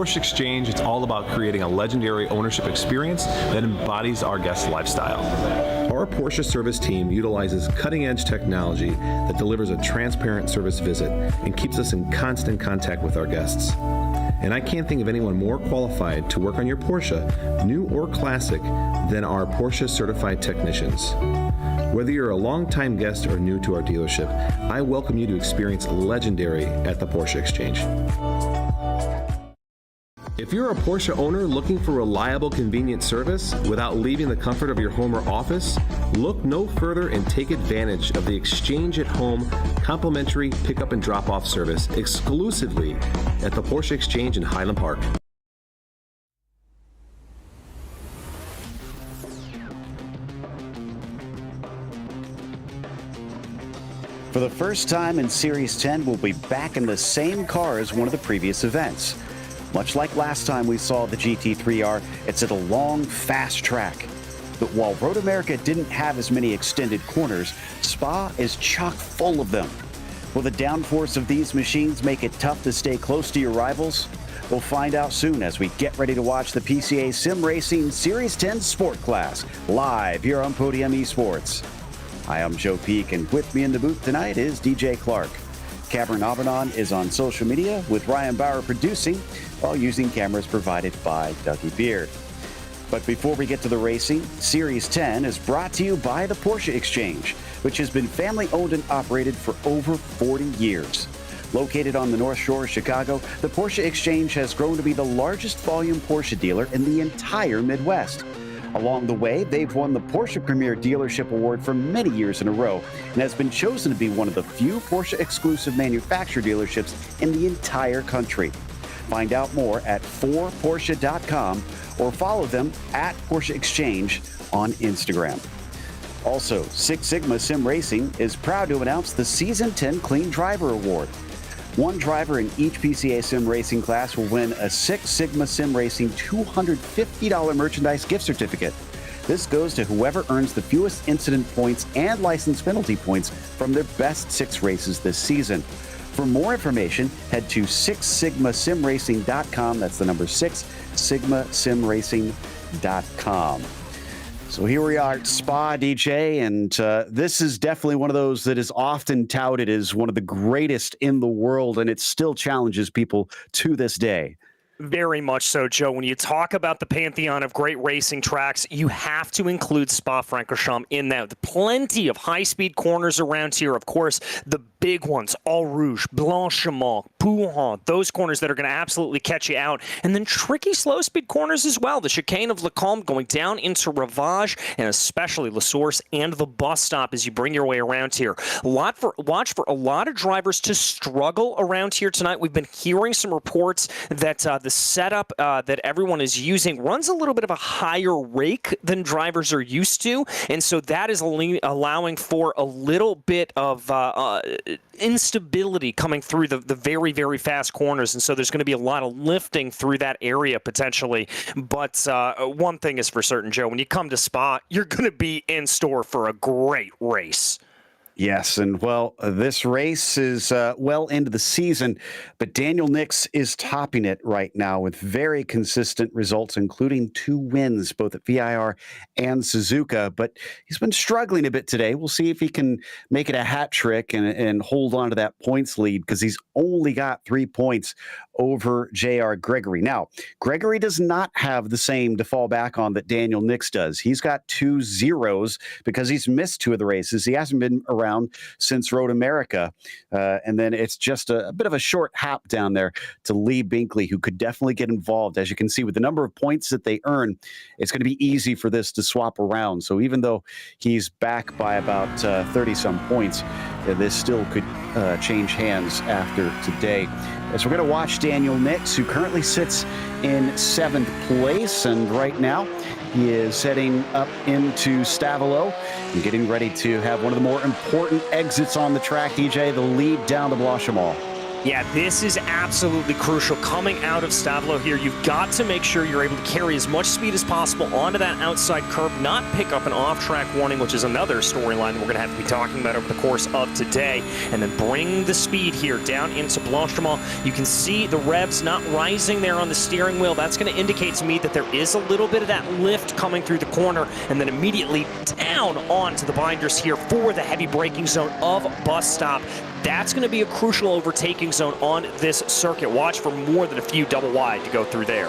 Porsche Exchange, it's all about creating a legendary ownership experience that embodies our guest lifestyle. Our Porsche service team utilizes cutting-edge technology that delivers a transparent service visit and keeps us in constant contact with our guests. And I can't think of anyone more qualified to work on your Porsche, new or classic, than our Porsche certified technicians. Whether you're a longtime guest or new to our dealership, I welcome you to experience legendary at the Porsche Exchange. If you're a Porsche owner looking for reliable, convenient service without leaving the comfort of your home or office, look no further and take advantage of the Exchange at Home complimentary pickup and drop-off service exclusively at the Porsche Exchange in Highland Park. For the first time in Series 10, we'll be back in the same car as one of the previous events. Much like last time we saw the GT3R, it's at a long, fast track. But while Road America didn't have as many extended corners, Spa is chock full of them. Will the downforce of these machines make it tough to stay close to your rivals? We'll find out soon as we get ready to watch the PCA Sim Racing Series 10 Sport Class live here on Podium Esports. Hi, I'm Joe Peak, and with me in the booth tonight is DJ Clark. Cameron Abenon is on social media, with Ryan Bauer producing while using cameras provided by Dougie Beard. But before we get to the racing, Series 10 is brought to you by the Porsche Exchange, which has been family owned and operated for over 40 years. Located on the North Shore of Chicago, the Porsche Exchange has grown to be the largest volume Porsche dealer in the entire Midwest. Along the way, they've won the Porsche Premier Dealership Award for many years in a row and has been chosen to be one of the few Porsche exclusive manufacturer dealerships in the entire country. Find out more at 4Porsche.com or follow them at Porsche Exchange on Instagram. Also, Six Sigma Sim Racing is proud to announce the Season 10 Clean Driver Award. One driver in each PCA Sim Racing class will win a Six Sigma Sim Racing $250 merchandise gift certificate. This goes to whoever earns the fewest incident points and license penalty points from their best 6 races this season. For more information, head to sixsigmasimracing.com. That's the number 6, sigmasimracing.com. So here we are at Spa, DJ, and this is definitely one of those that is often touted as one of the greatest in the world, and it still challenges people to this day. Very much so, Joe. When you talk about the pantheon of great racing tracks, you have to include Spa-Francorchamps in that. Plenty of high-speed corners around here. Of course, the big ones, Eau Rouge, Blanchimont, Pouhon, those corners that are going to absolutely catch you out. And then tricky slow-speed corners as well. The chicane of Lecombe going down into Ravage, and especially La Source and the bus stop as you bring your way around here. Watch for a lot of drivers to struggle around here tonight. We've been hearing some reports that the setup that everyone is using runs a little bit of a higher rake than drivers are used to, and so that is allowing for a little bit of instability coming through the very, very fast corners, and so there's going to be a lot of lifting through that area potentially. But one thing is for certain, Joe, when you come to Spa, you're going to be in store for a great race. Yes, and well, this race is well into the season, but Daniel Nix is topping it right now with very consistent results, including 2 wins, both at VIR and Suzuka, but he's been struggling a bit today. We'll see if he can make it a hat trick and hold on to that points lead, because he's only got 3 points over J.R. Gregory. Now, Gregory does not have the same to fall back on that Daniel Nix does. He's got 2 zeros because he's missed 2 of the races. He hasn't been around since Road America. And then it's just a bit of a short hop down there to Lee Binkley, who could definitely get involved. As you can see, with the number of points that they earn, it's going to be easy for this to swap around. So even though he's back by about 30-some points, this still could change hands after today. As we're going to watch Daniel Nix, who currently sits in 7th place, and right now he is heading up into Stavelot and getting ready to have one of the more important exits on the track, DJ, the lead down to Blanchimont. Yeah, this is absolutely crucial. Coming out of Stavlo here, you've got to make sure you're able to carry as much speed as possible onto that outside curb, not pick up an off-track warning, which is another storyline we're going to have to be talking about over the course of today, and then bring the speed here down into Blanchemont. You can see the revs not rising there on the steering wheel. That's going to indicate to me that there is a little bit of that lift coming through the corner, and then immediately down onto the binders here for the heavy braking zone of Bus Stop. That's going to be a crucial overtaking zone on this circuit. Watch for more than a few double wide to go through there.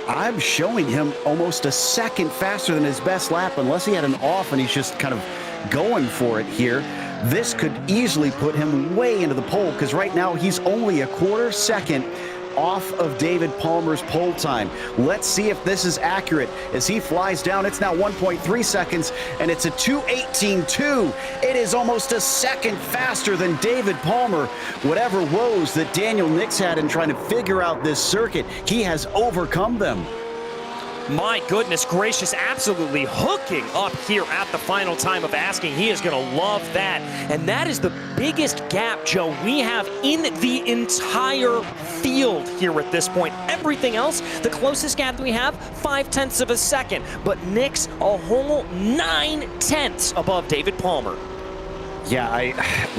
I'm showing him almost a second faster than his best lap, unless he had an off and he's just kind of going for it here. This could easily put him way into the pole, because right now he's only a quarter second off of David Palmer's pole time. Let's see if this is accurate. As he flies down, it's now 1.3 seconds, and it's a 2:18.2. It is almost a second faster than David Palmer. Whatever woes that Daniel Nix had in trying to figure out this circuit, he has overcome them. My goodness gracious, absolutely hooking up here at the final time of asking. He is going to love that. And that is the biggest gap, Joe, we have in the entire field here at this point. Everything else, the closest gap that we have, 0.5 of a second. But Nix, a whole 9/10 above David Palmer. Yeah,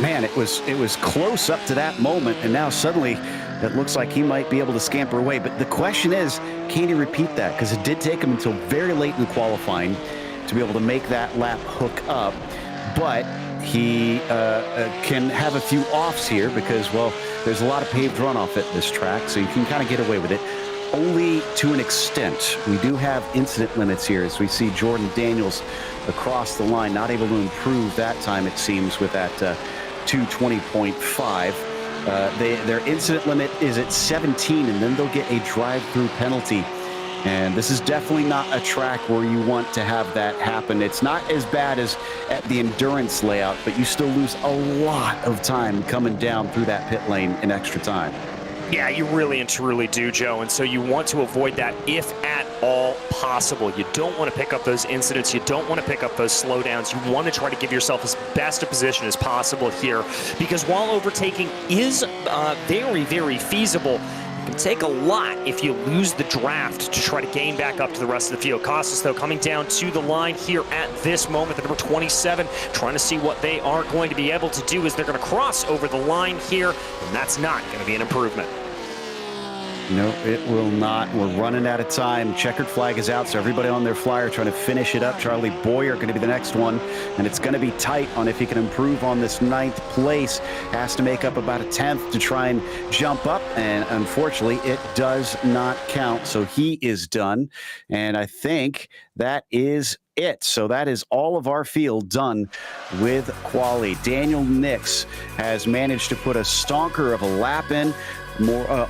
man, it was close up to that moment, and now suddenly it looks like he might be able to scamper away. But the question is, can he repeat that? Because it did take him until very late in the qualifying to be able to make that lap hook up. But he can have a few offs here because, well, there's a lot of paved runoff at this track, so you can kind of get away with it. Only to an extent. We do have incident limits here, as we see Jordan Daniels across the line, not able to improve that time, it seems, with that 2:20.5. Their incident limit is at 17, and then they'll get a drive-through penalty. And this is definitely not a track where you want to have that happen. It's not as bad as at the endurance layout, but you still lose a lot of time coming down through that pit lane in extra time. Yeah, you really and truly do, Joe, and so you want to avoid that if at all possible. You don't want to pick up those incidents. You don't want to pick up those slowdowns. You want to try to give yourself as best a position as possible here, because while overtaking is very, very feasible, it can take a lot if you lose the draft to try to gain back up to the rest of the field. Costas, though, coming down to the line here at this moment, the number 27, trying to see what they are going to be able to do as they're going to cross over the line here, and that's not going to be an improvement. No, it will not. We're running out of time. Checkered flag is out, so everybody on their flyer trying to finish it up. Charlie Boyer going to be the next one, and it's going to be tight on if he can improve on this 9th place. Has to make up about a 10th to try and jump up, and unfortunately, it does not count, so he is done. And I think that is it. So that is all of our field done with quali. Daniel Nix has managed to put a stonker of a lap in,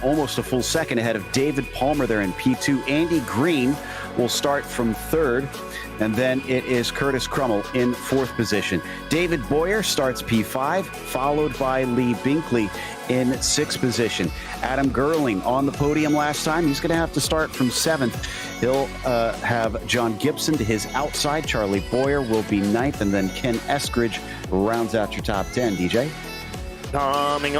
almost a full second ahead of David Palmer there in P2. Andy Green will start from 3rd, and then it is Curtis Crummell in 4th position. David Boyer starts P5, followed by Lee Binkley in 6th position. Adam Gerling on the podium last time. He's going to have to start from 7th. He'll have John Gibson to his outside. Charlie Boyer will be 9th, and then Ken Eskridge rounds out your top 10. DJ? Starting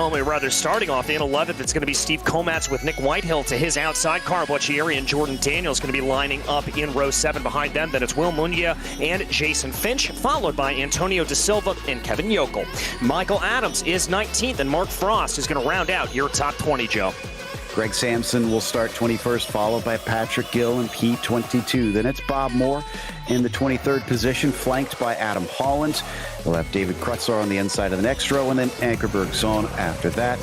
off in 11th, it's going to be Steve Komatz with Nick Whitehill to his outside. Carl Boccieri and Jordan Daniels going to be lining up in row 7 behind them. Then it's Will Munya and Jason Finch, followed by Antonio De Silva and Kevin Yokel. Michael Adams is 19th, and Mark Frost is going to round out your top 20, Joe. Greg Sampson will start 21st, followed by Patrick Gill in P22. Then it's Bob Moore in the 23rd position, flanked by Adam Hollins. We'll have David Kreutzler on the inside of the next row, and then Ankerberg Zone after that.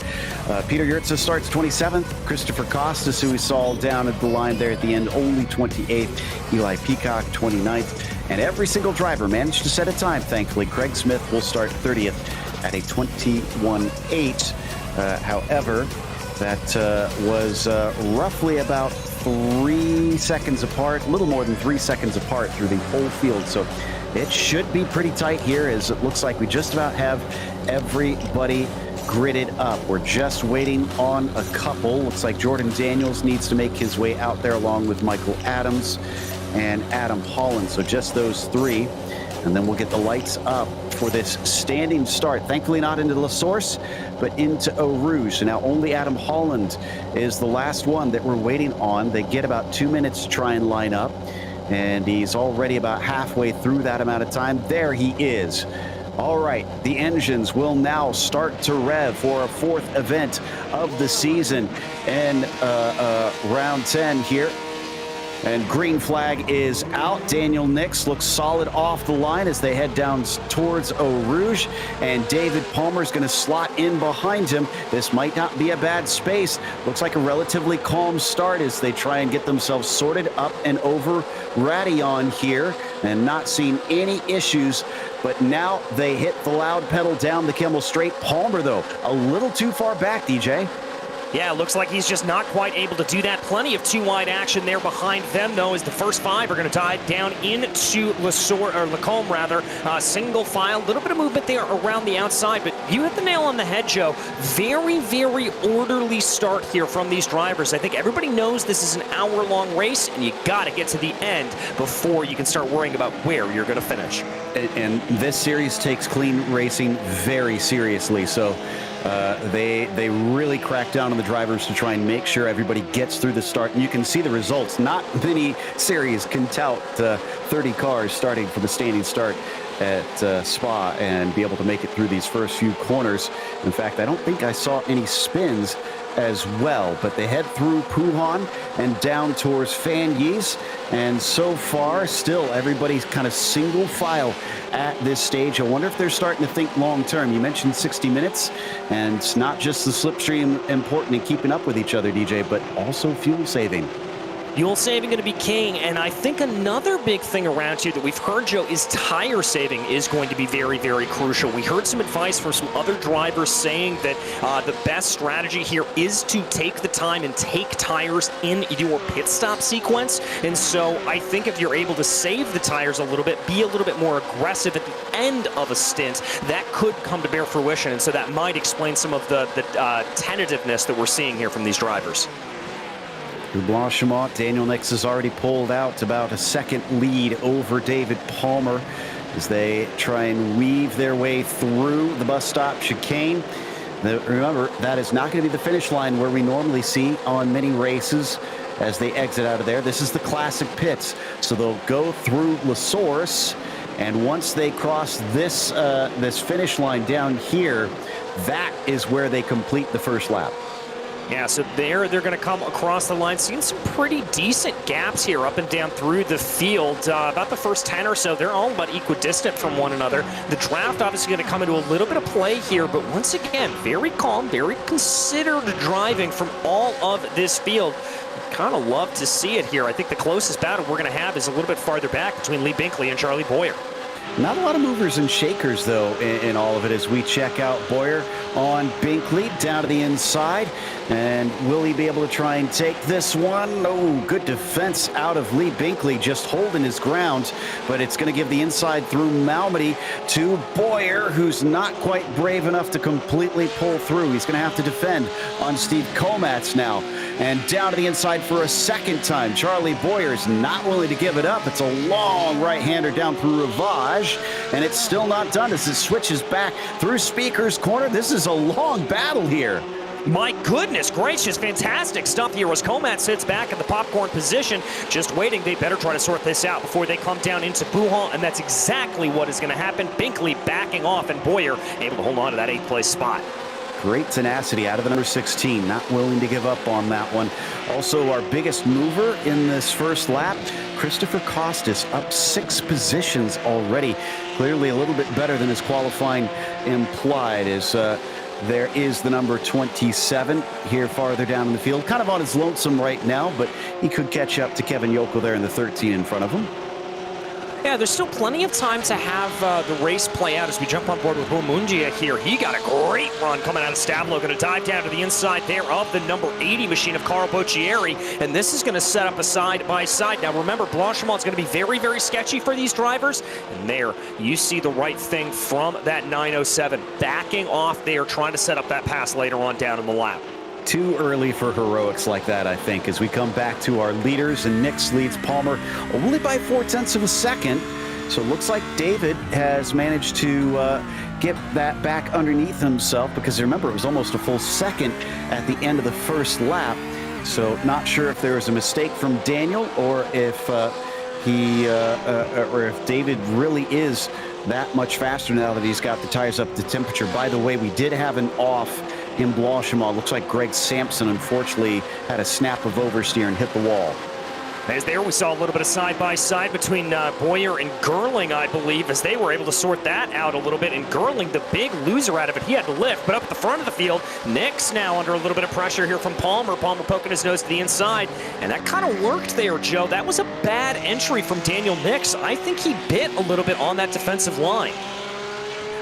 Peter Yurtsa starts 27th. Christopher Costas, who we saw down at the line there at the end, only 28th. Eli Peacock, 29th. And every single driver managed to set a time, thankfully. Craig Smith will start 30th at a 21.8. However, that was roughly about 3 seconds apart, a little more than 3 seconds apart through the whole field. So it should be pretty tight here, as it looks like we just about have everybody gridded up. We're just waiting on a couple. Looks like Jordan Daniels needs to make his way out there along with Michael Adams and Adam Holland. So just those three. And then we'll get the lights up for this standing start. Thankfully not into La Source, but into Eau Rouge. So now only Adam Holland is the last one that we're waiting on. They get about 2 minutes to try and line up, and he's already about halfway through that amount of time. There he is. All right, the engines will now start to rev for a fourth event of the season in round 10 here. And green flag is out. Daniel Nix looks solid off the line as they head down towards Eau Rouge. And David Palmer is going to slot in behind him. This might not be a bad space. Looks like a relatively calm start as they try and get themselves sorted up and over Radillon here. And not seeing any issues. But now they hit the loud pedal down the Kimmel Straight. Palmer, though, a little too far back, DJ. Yeah, looks like he's just not quite able to do that. Plenty of two-wide action there behind them, though, as the first five are going to dive down into Lacombe, rather. Single file, a little bit of movement there around the outside, but you hit the nail on the head, Joe. Very, very orderly start here from these drivers. I think everybody knows this is an hour-long race, and you got to get to the end before you can start worrying about where you're going to finish. And this series takes clean racing very seriously, so they really crack down on the drivers to try and make sure everybody gets through the start. And you can see the results. Not many series can tout 30 cars starting from a standing start at Spa and be able to make it through these first few corners. In fact, I don't think I saw any spins as well, but they head through Pouhon and down towards Fanyes, and so far still everybody's kind of single file at this stage. I wonder if they're starting to think long term. You mentioned 60 minutes, and it's not just the slipstream important in keeping up with each other, DJ, but also fuel saving. Fuel saving going to be king, and I think another big thing around here that we've heard, Joe, is tire saving is going to be very, very crucial. We heard some advice from some other drivers saying that the best strategy here is to take the time and take tires in your pit stop sequence, and so I think if you're able to save the tires a little bit, be a little bit more aggressive at the end of a stint, that could come to bear fruition, and so that might explain some of the tentativeness that we're seeing here from these drivers. Blanchimont, Daniel Nix has already pulled out about a second lead over David Palmer as they try and weave their way through the bus stop chicane. Remember, that is not going to be the finish line where we normally see on many races as they exit out of there. This is the classic pits, so they'll go through La Source, and once they cross this this finish line down here, that is where they complete the first lap. Yeah, so they're going to come across the line. Seeing some pretty decent gaps here up and down through the field. About the first 10 or so, they're all about equidistant from one another. The draft obviously going to come into a little bit of play here, but once again, very calm, very considered driving from all of this field. Kind of love to see it here. I think the closest battle we're going to have is a little bit farther back between Lee Binkley and Charlie Boyer. Not a lot of movers and shakers, though, in all of it as we check out Boyer on Binkley down to the inside. And will he be able to try and take this one? Oh, good defense out of Lee Binkley, just holding his ground. But it's going to give the inside through Malmedy to Boyer, who's not quite brave enough to completely pull through. He's going to have to defend on Steve Komatz now. And down to the inside for a second time. Charlie Boyer's not willing to give it up. It's a long right-hander down through Rivage, and it's still not done as it switches back through Speaker's Corner. This is a long battle here. My goodness gracious, fantastic stuff here as Komatz sits back in the popcorn position, just waiting. They better try to sort this out before they come down into Pouhon, and that's exactly what is going to happen. Binkley backing off, and Boyer able to hold on to that 8th place spot. Great tenacity out of the number 16, not willing to give up on that one. Also, our biggest mover in this first lap, Christopher Costas, up 6 positions already. Clearly a little bit better than his qualifying implied, as there is the number 27 here farther down in the field. Kind of on his lonesome right now, but he could catch up to Kevin Yoko there in the 13 in front of him. Yeah, there's still plenty of time to have the race play out as we jump on board with Mungia here. He got a great run coming out of Stablo. Going to dive down to the inside there of the number 80 machine of Carl Boccieri. And this is going to set up a side-by-side. Now, remember, Blanchimont's going to be very, very sketchy for these drivers. And there, you see the right thing from that 907. Backing off there, trying to set up that pass later on down in the lap. Too early for heroics like that, I think, as we come back to our leaders, and Nix leads Palmer only by 0.4 of a second. So it looks like David has managed to get that back underneath himself, because remember, it was almost a full second at the end of the first lap. So not sure if there was a mistake from Daniel, or if or if David really is that much faster now that he's got the tires up to temperature. By the way, we did have an off in Blanchimont. Looks like Greg Sampson, unfortunately, had a snap of oversteer and hit the wall. As there, we saw a little bit of side-by-side between Boyer and Gerling, I believe, as they were able to sort that out a little bit. And Gerling, the big loser out of it, he had to lift. But up at the front of the field, Nick's now under a little bit of pressure here from Palmer. Palmer poking his nose to the inside. And that kind of worked there, Joe. That was a bad entry from Daniel Nix. I think he bit a little bit on that defensive line.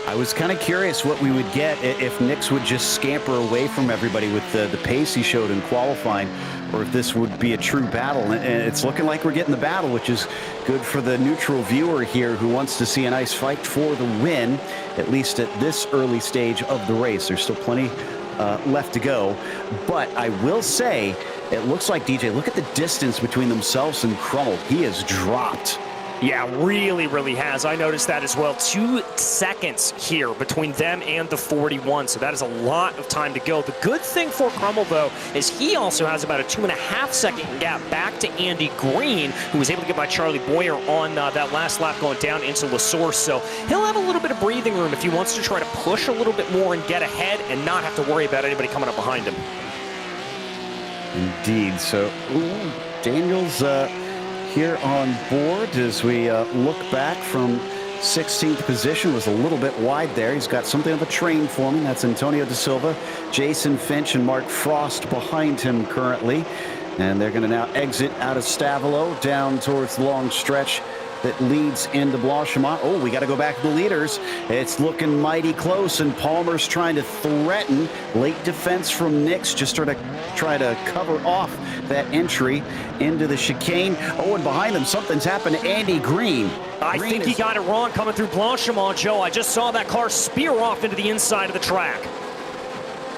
I was kind of curious what we would get if Nix would just scamper away from everybody with the pace he showed in qualifying, or if this would be a true battle. And it's looking like we're getting the battle, which is good for the neutral viewer here who wants to see a nice fight for the win, at least at this early stage of the race. There's still plenty left to go. But I will say, it looks like, DJ, look at the distance between themselves and Crummell. He has dropped. Yeah, really has. I noticed that as well. 2 seconds here between them and the 41, so that is a lot of time to go. The good thing for Crummell, though, is he also has about a 2.5-second gap back to Andy Green, who was able to get by Charlie Boyer on that last lap going down into La Source. So he'll have a little bit of breathing room if he wants to try to push a little bit more and get ahead and not have to worry about anybody coming up behind him. Indeed. So, Daniel's here on board as we look back from 16th position. Was a little bit wide there. He's got something of a train forming. That's Antonio Da Silva, Jason Finch, and Mark Frost behind him currently. And they're going to now exit out of Stavelo down towards the long stretch that leads into Blanchimont. Oh, we got to go back to the leaders. It's looking mighty close, and Palmer's trying to threaten. Late defense from Nix, just try to cover off that entry into the chicane. Oh, and behind them, something's happened to Andy Green. I think he got it wrong coming through Blanchimont, Joe. I just saw that car spear off into the inside of the track.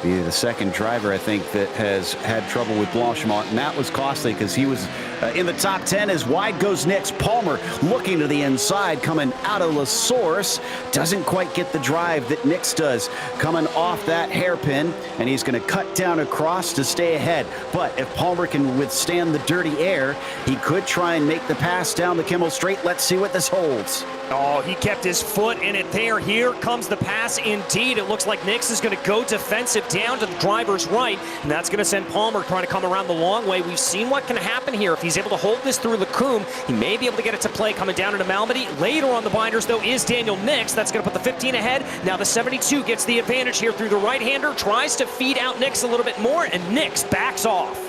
The second driver, I think, that has had trouble with Blanchimont, and that was costly because he was in the top 10 as wide goes Nix. Palmer looking to the inside, coming out of La Source. Doesn't quite get the drive that Nix does coming off that hairpin, and he's going to cut down across to stay ahead. But if Palmer can withstand the dirty air, he could try and make the pass down the Kimmel Straight. Let's see what this holds. Oh, he kept his foot in it there. Here comes the pass indeed. It looks like Nix is going to go defensive down to the driver's right, and that's going to send Palmer trying to come around the long way. We've seen what can happen here. If he's able to hold this through Lacombe, he may be able to get it to play coming down into Malmedy. Later on the binders, though, is Daniel Nix. That's going to put the 15 ahead. Now the 72 gets the advantage here through the right-hander, tries to feed out Nix a little bit more, and Nix backs off.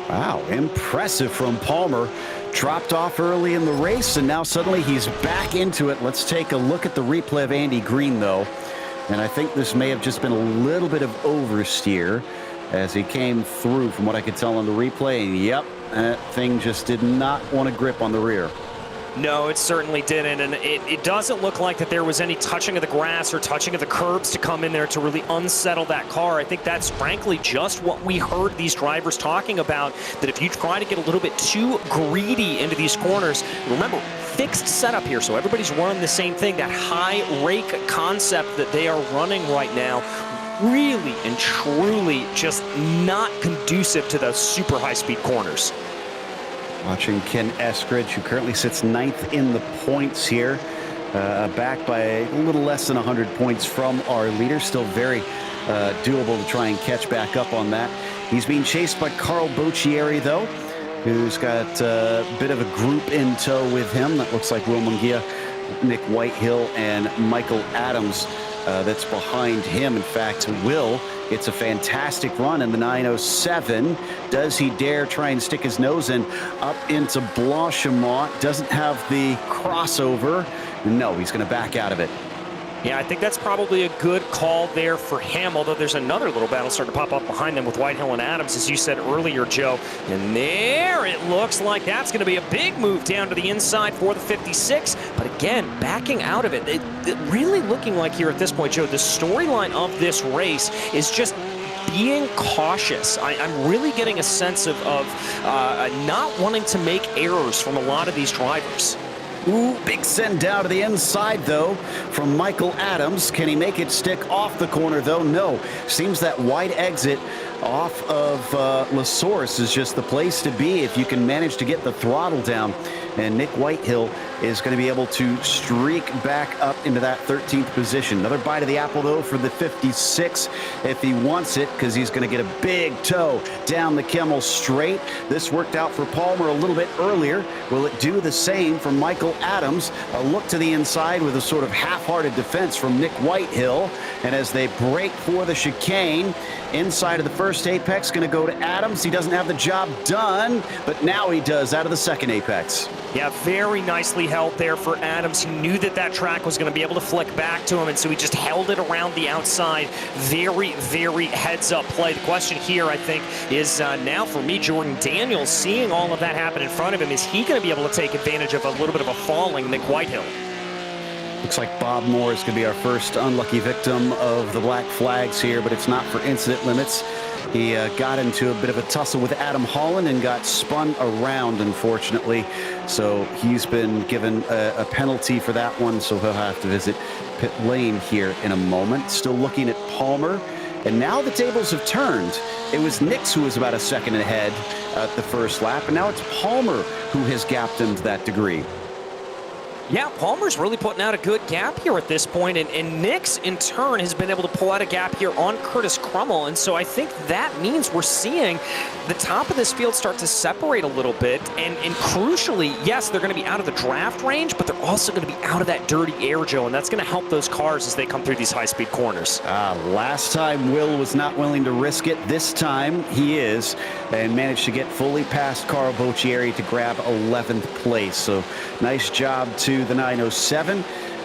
Wow, impressive from Palmer. Dropped off early in the race, and now suddenly he's back into it. Let's take a look at the replay of Andy Green, though. And I think this may have just been a little bit of oversteer as he came through from what I could tell on the replay. And yep, that thing just did not want to grip on the rear. No, it certainly didn't, and it doesn't look like that there was any touching of the grass or touching of the curbs to come in there to really unsettle that car. I think that's frankly just what we heard these drivers talking about, that if you try to get a little bit too greedy into these corners, remember, fixed setup here, so everybody's running the same thing, that high rake concept that they are running right now, really and truly just not conducive to those super high-speed corners. Watching Ken Eskridge, who currently sits 9th in the points here, back by a little less than 100 points from our leader. Still very doable to try and catch back up on that. He's being chased by Carl Boccieri, though, who's got a bit of a group in tow with him. That looks like Will Munguia, Nick Whitehill, and Michael Adams that's behind him. In fact, Will gets a fantastic run in the 907. Does he dare try and stick his nose in up into Blanchimont? Doesn't have the crossover. No, he's going to back out of it. Yeah, I think that's probably a good call there for him, although there's another little battle starting to pop up behind them with Whitehill and Adams, as you said earlier, Joe. And there it looks like that's going to be a big move down to the inside for the 56. But again, backing out of it, it really looking like here at this point, Joe, the storyline of this race is just being cautious. I'm really getting a sense of not wanting to make errors from a lot of these drivers. Ooh, big send down to the inside, though, from Michael Adams. Can he make it stick off the corner, though? No. Seems that wide exit off of La Source is just the place to be if you can manage to get the throttle down. And Nick Whitehill is going to be able to streak back up into that 13th position. Another bite of the apple, though, for the 56 if he wants it, because he's going to get a big toe down the Kimmel straight. This worked out for Palmer a little bit earlier. Will it do the same for Michael Adams? A look to the inside with a sort of half-hearted defense from Nick Whitehill. And as they break for the chicane, inside of the first apex, going to go to Adams. He doesn't have the job done, but now he does out of the second apex. Yeah, very nicely held there for Adams. He knew that that track was going to be able to flick back to him, and so he just held it around the outside. Very, very heads-up play. The question here, I think, is now for me, Jordan Daniels, seeing all of that happen in front of him, is he going to be able to take advantage of a little bit of a falling Nick Whitehill? Looks like Bob Moore is going to be our first unlucky victim of the black flags here, but it's not for incident limits. He got into a bit of a tussle with Adam Holland and got spun around, unfortunately. So he's been given a penalty for that one, so he'll have to visit pit lane here in a moment. Still looking at Palmer. And now the tables have turned. It was Nix who was about a second ahead at the first lap, and now it's Palmer who has gapped him to that degree. Yeah, Palmer's really putting out a good gap here at this point, and Nix, in turn, has been able to pull out a gap here on Curtis Crummell, and so I think that means we're seeing the top of this field start to separate a little bit, and crucially, yes, they're going to be out of the draft range, but they're also going to be out of that dirty air, Joe, and that's going to help those cars as they come through these high-speed corners. Last time, Will was not willing to risk it. This time, he is, and managed to get fully past Carl Boccieri to grab 11th place, so nice job to the 907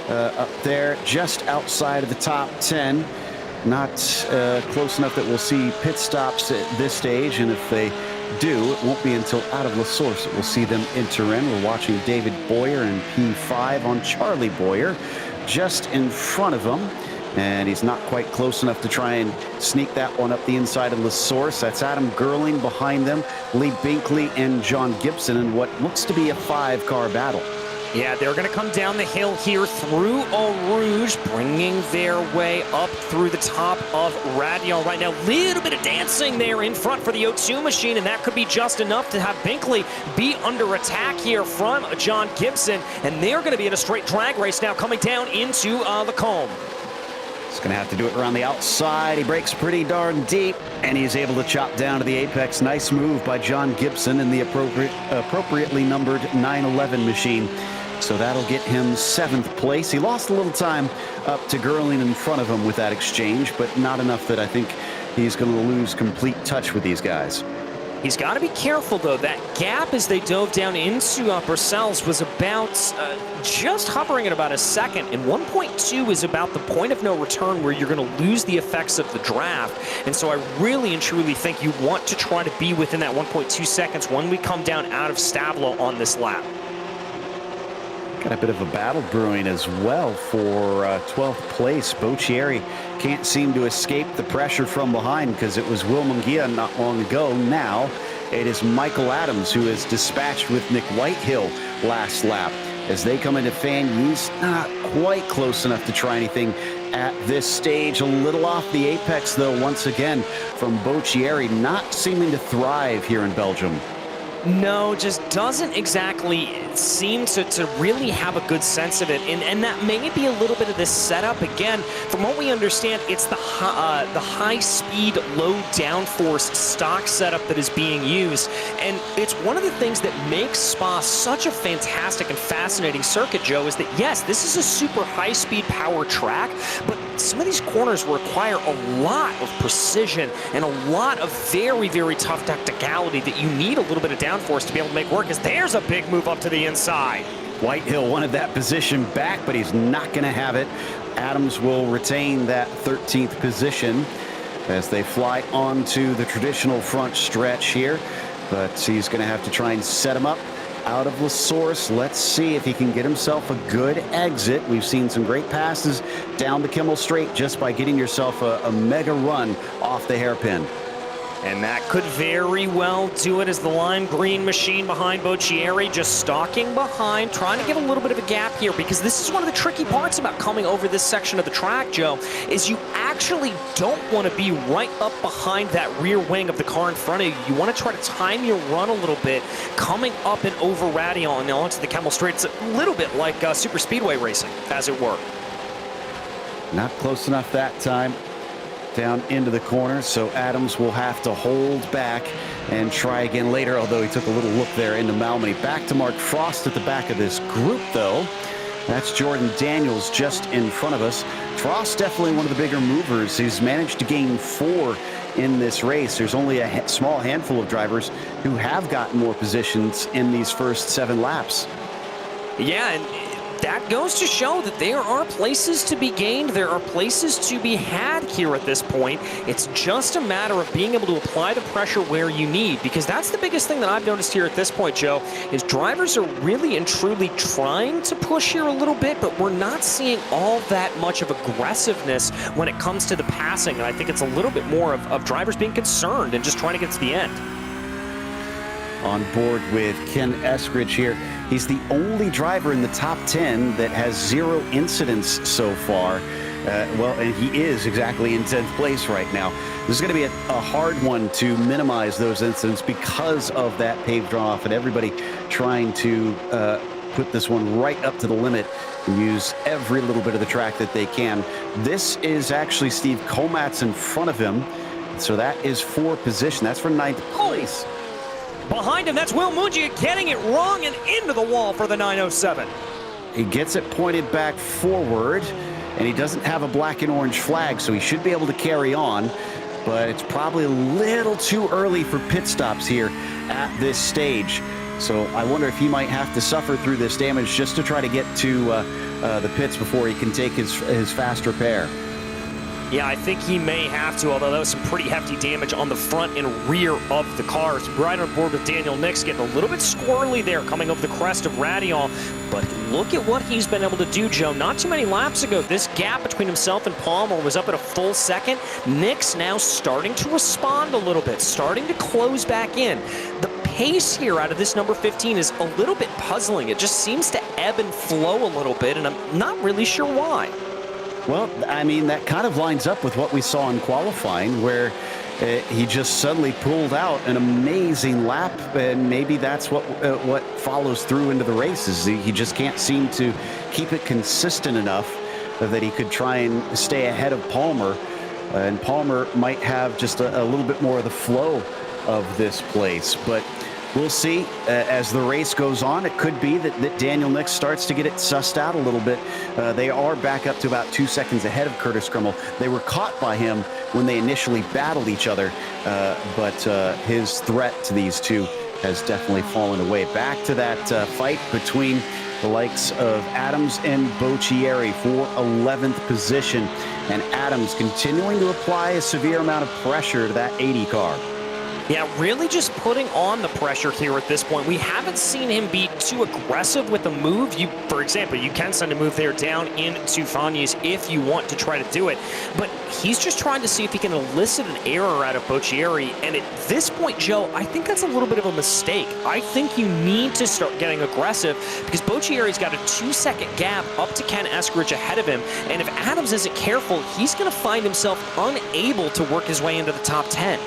up there just outside of the top 10. Not close enough that we'll see pit stops at this stage, and if they do, it won't be until out of La Source that we'll see them enter in. We're watching David Boyer in P5 on Charlie Boyer just in front of him, and he's not quite close enough to try and sneak that one up the inside of La Source. That's Adam Gerling behind them, Lee Binkley and John Gibson in what looks to be a 5-car battle. Yeah, they're going to come down the hill here through Eau Rouge, bringing their way up through the top of Radial right now. Little bit of dancing there in front for the O2 machine, and that could be just enough to have Binkley be under attack here from John Gibson, and they're going to be in a straight drag race now coming down into Lacombe. He's going to have to do it around the outside. He breaks pretty darn deep, and he's able to chop down to the apex. Nice move by John Gibson in the appropriately numbered 911 machine. So that'll get him 7th place. He lost a little time up to Gerling in front of him with that exchange, but not enough that I think he's going to lose complete touch with these guys. He's got to be careful, though. That gap as they dove down into Purcell's was about just hovering at about a second, and 1.2 is about the point of no return where you're going to lose the effects of the draft. And so I really and truly think you want to try to be within that 1.2 seconds when we come down out of Stavlo on this lap. Got a bit of a battle brewing as well for 12th place. Boccieri can't seem to escape the pressure from behind because it was Will Munguia not long ago. Now it is Michael Adams who is dispatched with Nick Whitehill last lap. As they come into Fan Yeast, not quite close enough to try anything at this stage. A little off the apex, though, once again from Boccieri, not seeming to thrive here in Belgium. No, just doesn't exactly seem to really have a good sense of it. And that may be a little bit of this setup. Again, from what we understand, it's the high-speed, low downforce stock setup that is being used. And it's one of the things that makes Spa such a fantastic and fascinating circuit, Joe, is that, yes, this is a super high-speed power track, but some of these corners require a lot of precision and a lot of very, very tough tacticality that you need a little bit of downforce to be able to make work, as there's a big move up to the inside. Whitehill wanted that position back, but he's not going to have it. Adams will retain that 13th position as they fly onto the traditional front stretch here, but he's going to have to try and set him up out of La Source. Let's see if he can get himself a good exit. We've seen some great passes down the Kimmel Straight just by getting yourself a mega run off the hairpin. And that could very well do it as the lime green machine behind Boccieri just stalking behind, trying to give a little bit of a gap here, because this is one of the tricky parts about coming over this section of the track, Joe, is you actually don't want to be right up behind that rear wing of the car in front of you. You want to try to time your run a little bit, coming up and over Radion and onto the Kemmel Straight. It's a little bit like super speedway racing, as it were. Not close enough that time. Down into the corner, so Adams will have to hold back and try again later, although he took a little look there into Malmedy. Back to Mark Frost at the back of this group, though. That's Jordan Daniels just in front of us. Frost definitely one of the bigger movers. He's managed to gain 4 in this race. There's only a small handful of drivers who have gotten more positions in these first 7 laps. Yeah, and that goes to show that there are places to be gained. There are places to be had here at this point. It's just a matter of being able to apply the pressure where you need, because that's the biggest thing that I've noticed here at this point, Joe, is drivers are really and truly trying to push here a little bit, but we're not seeing all that much of aggressiveness when it comes to the passing. And I think it's a little bit more of drivers being concerned and just trying to get to the end. On board with Ken Eskridge here. He's the only driver in the top 10 that has 0 incidents so far. Well, and he is exactly in 10th place right now. This is going to be a hard one to minimize those incidents because of that paved runoff and everybody trying to put this one right up to the limit and use every little bit of the track that they can. This is actually Steve Komatz in front of him. So that is for position. That's for 9th place. Behind him, that's Will Mungia getting it wrong and into the wall for the 907. He gets it pointed back forward, and he doesn't have a black and orange flag, so he should be able to carry on. But it's probably a little too early for pit stops here at this stage. So I wonder if he might have to suffer through this damage just to try to get to the pits before he can take his fast repair. Yeah, I think he may have to, although that was some pretty hefty damage on the front and rear of the cars. Right on board with Daniel Nix, getting a little bit squirrely there, coming over the crest of Radion. But look at what he's been able to do, Joe. Not too many laps ago, this gap between himself and Palmer was up at a full second. Nix now starting to respond a little bit, starting to close back in. The pace here out of this number 15 is a little bit puzzling. It just seems to ebb and flow a little bit, and I'm not really sure why. Well, I mean, that kind of lines up with what we saw in qualifying, where he just suddenly pulled out an amazing lap, and maybe that's what follows through into the races. He just can't seem to keep it consistent enough that he could try and stay ahead of Palmer, and Palmer might have just a little bit more of the flow of this place. But we'll see as the race goes on. It could be that Daniel Nix starts to get it sussed out a little bit. They are back up to about 2 seconds ahead of Curtis Krimmel. They were caught by him when they initially battled each other, but his threat to these two has definitely fallen away. Back to that fight between the likes of Adams and Boccieri for 11th position. And Adams continuing to apply a severe amount of pressure to that 80 car. Yeah, really just putting on the pressure here at this point. We haven't seen him be too aggressive with a move. For example, you can send a move there down into Fanjes if you want to try to do it. But he's just trying to see if he can elicit an error out of Boccieri. And at this point, Joe, I think that's a little bit of a mistake. I think you need to start getting aggressive because Boccieri's got a 2-second gap up to Ken Eskridge ahead of him. And if Adams isn't careful, he's going to find himself unable to work his way into the top 10.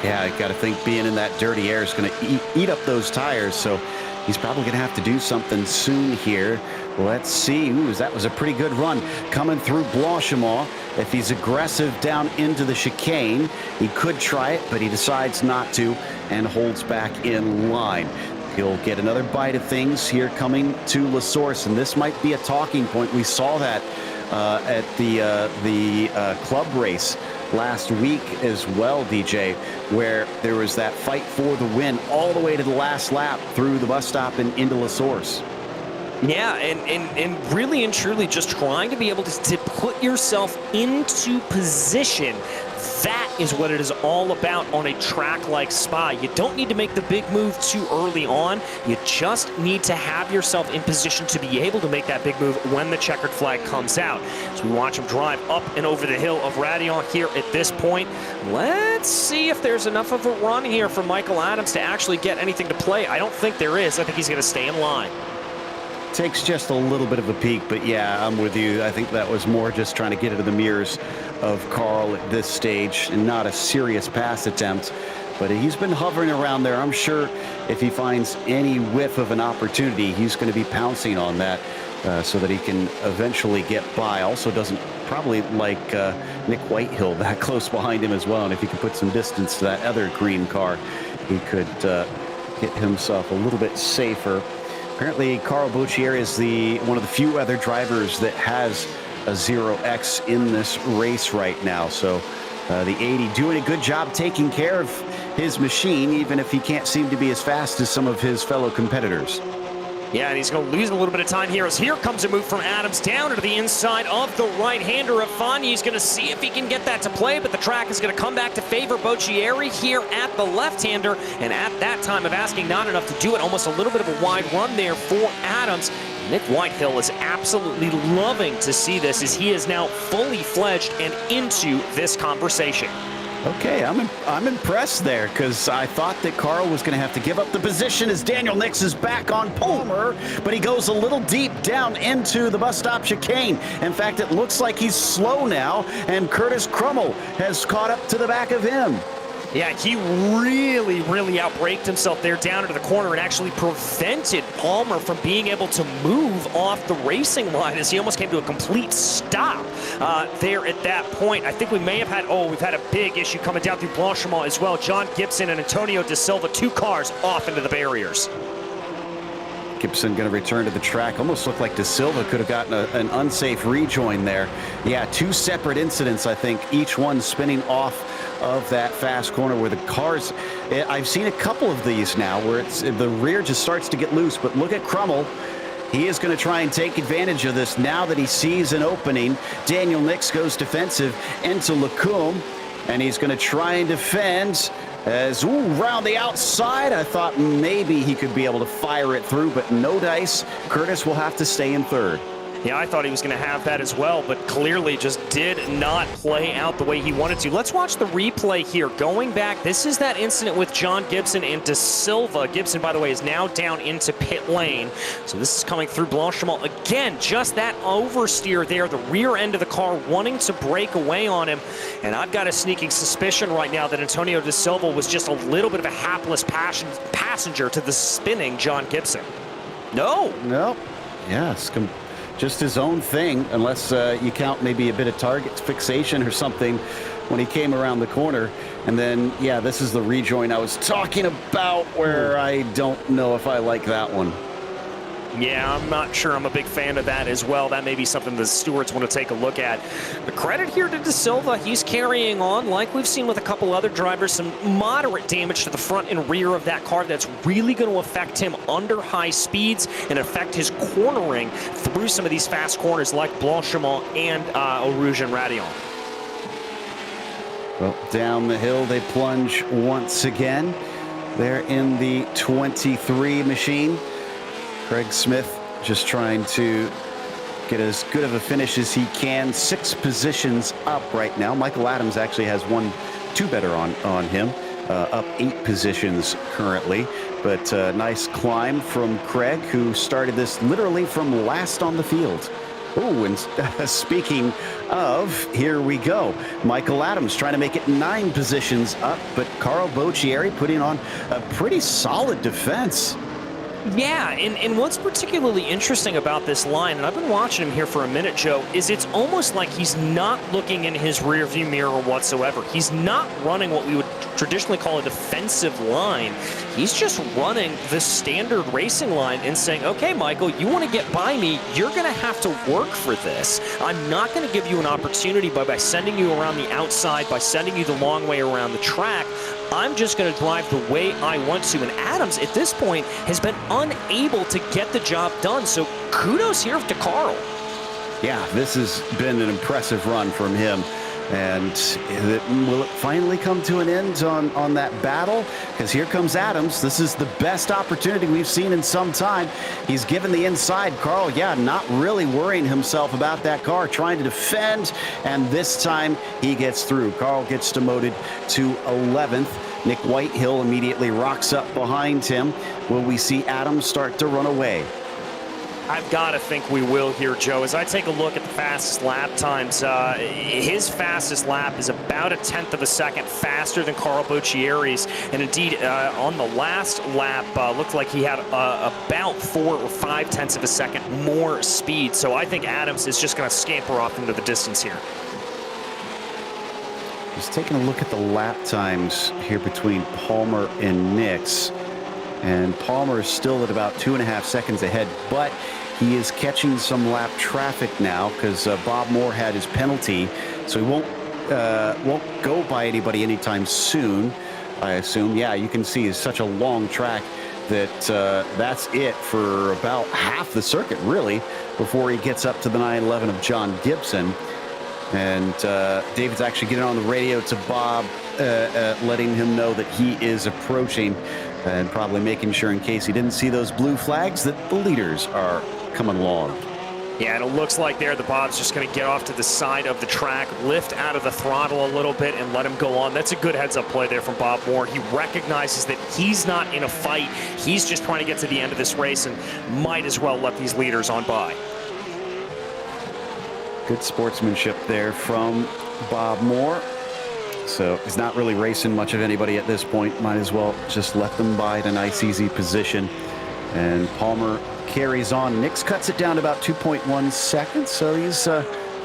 Yeah, I got to think being in that dirty air is going to eat up those tires, so he's probably going to have to do something soon here. Let's see. Ooh, that was a pretty good run coming through Blanchimont. If he's aggressive down into the chicane, he could try it, but he decides not to and holds back in line. He'll get another bite of things here coming to La Source, and this might be a talking point. We saw that at the club race last week as well, DJ, where there was that fight for the win all the way to the last lap through the bus stop and into La Source. Yeah, and really and truly just trying to be able to put yourself into position. That is what it is all about on a track like Spa. You don't need to make the big move too early on. You just need to have yourself in position to be able to make that big move when the checkered flag comes out. So we watch him drive up and over the hill of Raidillon here at this point. Let's see if there's enough of a run here for Michael Adams to actually get anything to play. I don't think there is. I think he's going to stay in line. Takes just a little bit of a peek, but yeah, I'm with you. I think that was more just trying to get into the mirrors of Carl at this stage and not a serious pass attempt. But he's been hovering around there. I'm sure if he finds any whiff of an opportunity, he's going to be pouncing on that so that he can eventually get by. Also doesn't probably like Nick Whitehill that close behind him as well. And if he can put some distance to that other green car, he could get himself a little bit safer. Apparently, Carl Boccieri is one of the few other drivers that has a 0X in this race right now. So the 80 doing a good job taking care of his machine, even if he can't seem to be as fast as some of his fellow competitors. Yeah, and he's going to lose a little bit of time here as here comes a move from Adams down to the inside of the right-hander of Fani. He's going to see if he can get that to play, but the track is going to come back to favor Boccieri here at the left-hander. And at that time of asking, not enough to do it. Almost a little bit of a wide run there for Adams. Nick Whitehill is absolutely loving to see this as he is now fully fledged and into this conversation. Okay, I'm impressed there because I thought that Carl was going to have to give up the position as Daniel Nix is back on Palmer, but he goes a little deep down into the bus stop chicane. In fact, it looks like he's slow now, and Curtis Crummell has caught up to the back of him. Yeah, he really outbraked himself there down into the corner and actually prevented Palmer from being able to move off the racing line as he almost came to a complete stop there at that point. I think we may have had, we've had a big issue coming down through Blanchimont as well. John Gibson and Antonio De Silva, 2 cars off into the barriers. Gibson going to return to the track. Almost looked like De Silva could have gotten an unsafe rejoin there. Yeah, 2 separate incidents, I think, each one spinning off of that fast corner where the cars, I've seen a couple of these now where the rear just starts to get loose, but look at Crummell. He is going to try and take advantage of this now that he sees an opening. Daniel Nix goes defensive into Lacombe, and he's going to try and defend. As around the outside, I thought maybe he could be able to fire it through, but no dice. Curtis will have to stay in third. Yeah, I thought he was going to have that as well, but clearly just did not play out the way he wanted to. Let's watch the replay here. Going back, this is that incident with John Gibson and De Silva. Gibson, by the way, is now down into pit lane. So this is coming through Blanchimont. Again, just that oversteer there, the rear end of the car wanting to break away on him. And I've got a sneaking suspicion right now that Antonio De Silva was just a little bit of a hapless passenger to the spinning John Gibson. No. Yeah, it's just his own thing, unless you count maybe a bit of target fixation or something when he came around the corner. And then, yeah, this is the rejoin I was talking about where I don't know if I like that one. Yeah, I'm not sure I'm a big fan of that as well. That may be something the stewards want to take a look at. But credit here to De Silva. He's carrying on, like we've seen with a couple other drivers, some moderate damage to the front and rear of that car that's really going to affect him under high speeds and affect his cornering through some of these fast corners like Blanchimont and Eau Rouge and Raidillon. Well, down the hill they plunge once again. They're in the 23 machine. Craig Smith just trying to get as good of a finish as he can. 6 positions up right now. Michael Adams actually has 2 better on him. Up 8 positions currently. But nice climb from Craig, who started this literally from last on the field. Oh, and speaking of, here we go. Michael Adams trying to make it 9 positions up, but Carl Boccieri putting on a pretty solid defense. Yeah, and what's particularly interesting about this line, and I've been watching him here for a minute, Joe, is it's almost like he's not looking in his rearview mirror whatsoever. He's not running what we would traditionally call a defensive line. He's just running the standard racing line and saying, okay, Michael, you want to get by me, you're going to have to work for this. I'm not going to give you an opportunity by sending you around the outside, by sending you the long way around the track. I'm just going to drive the way I want to. And Adams, at this point, has been unable to get the job done. So kudos here to Carl. Yeah, this has been an impressive run from him. And will it finally come to an end on that battle? Because here comes Adams. This is the best opportunity we've seen in some time. He's given the inside. Carl, yeah, not really worrying himself about that car, trying to defend. And this time he gets through. Carl gets demoted to 11th. Nick Whitehill immediately rocks up behind him. Will we see Adams start to run away? I've got to think we will here, Joe. As I take a look at the fastest lap times, his fastest lap is about 1/10 of a second faster than Carl Buccieri's. And indeed, on the last lap, looked like he had about 4 or 5/10 of a second more speed. So I think Adams is just going to scamper off into the distance here. Just taking a look at the lap times here between Palmer and Nix. And Palmer is still at about 2.5 seconds ahead, but he is catching some lap traffic now because Bob Moore had his penalty, so he won't go by anybody anytime soon, I assume. Yeah, you can see it's such a long track that that's it for about half the circuit, really, before he gets up to the 911 of John Gibson. And David's actually getting on the radio to Bob, letting him know that he is approaching and probably making sure in case he didn't see those blue flags that the leaders are coming along. Yeah, and it looks like there the Bob's just going to get off to the side of the track, lift out of the throttle a little bit, and let him go on. That's a good heads-up play there from Bob Moore. He recognizes that he's not in a fight. He's just trying to get to the end of this race and might as well let these leaders on by. Good sportsmanship there from Bob Moore. So he's not really racing much of anybody at this point. Might as well just let them by at a nice, easy position. And Palmer carries on. Nix cuts it down to about 2.1 seconds, so he's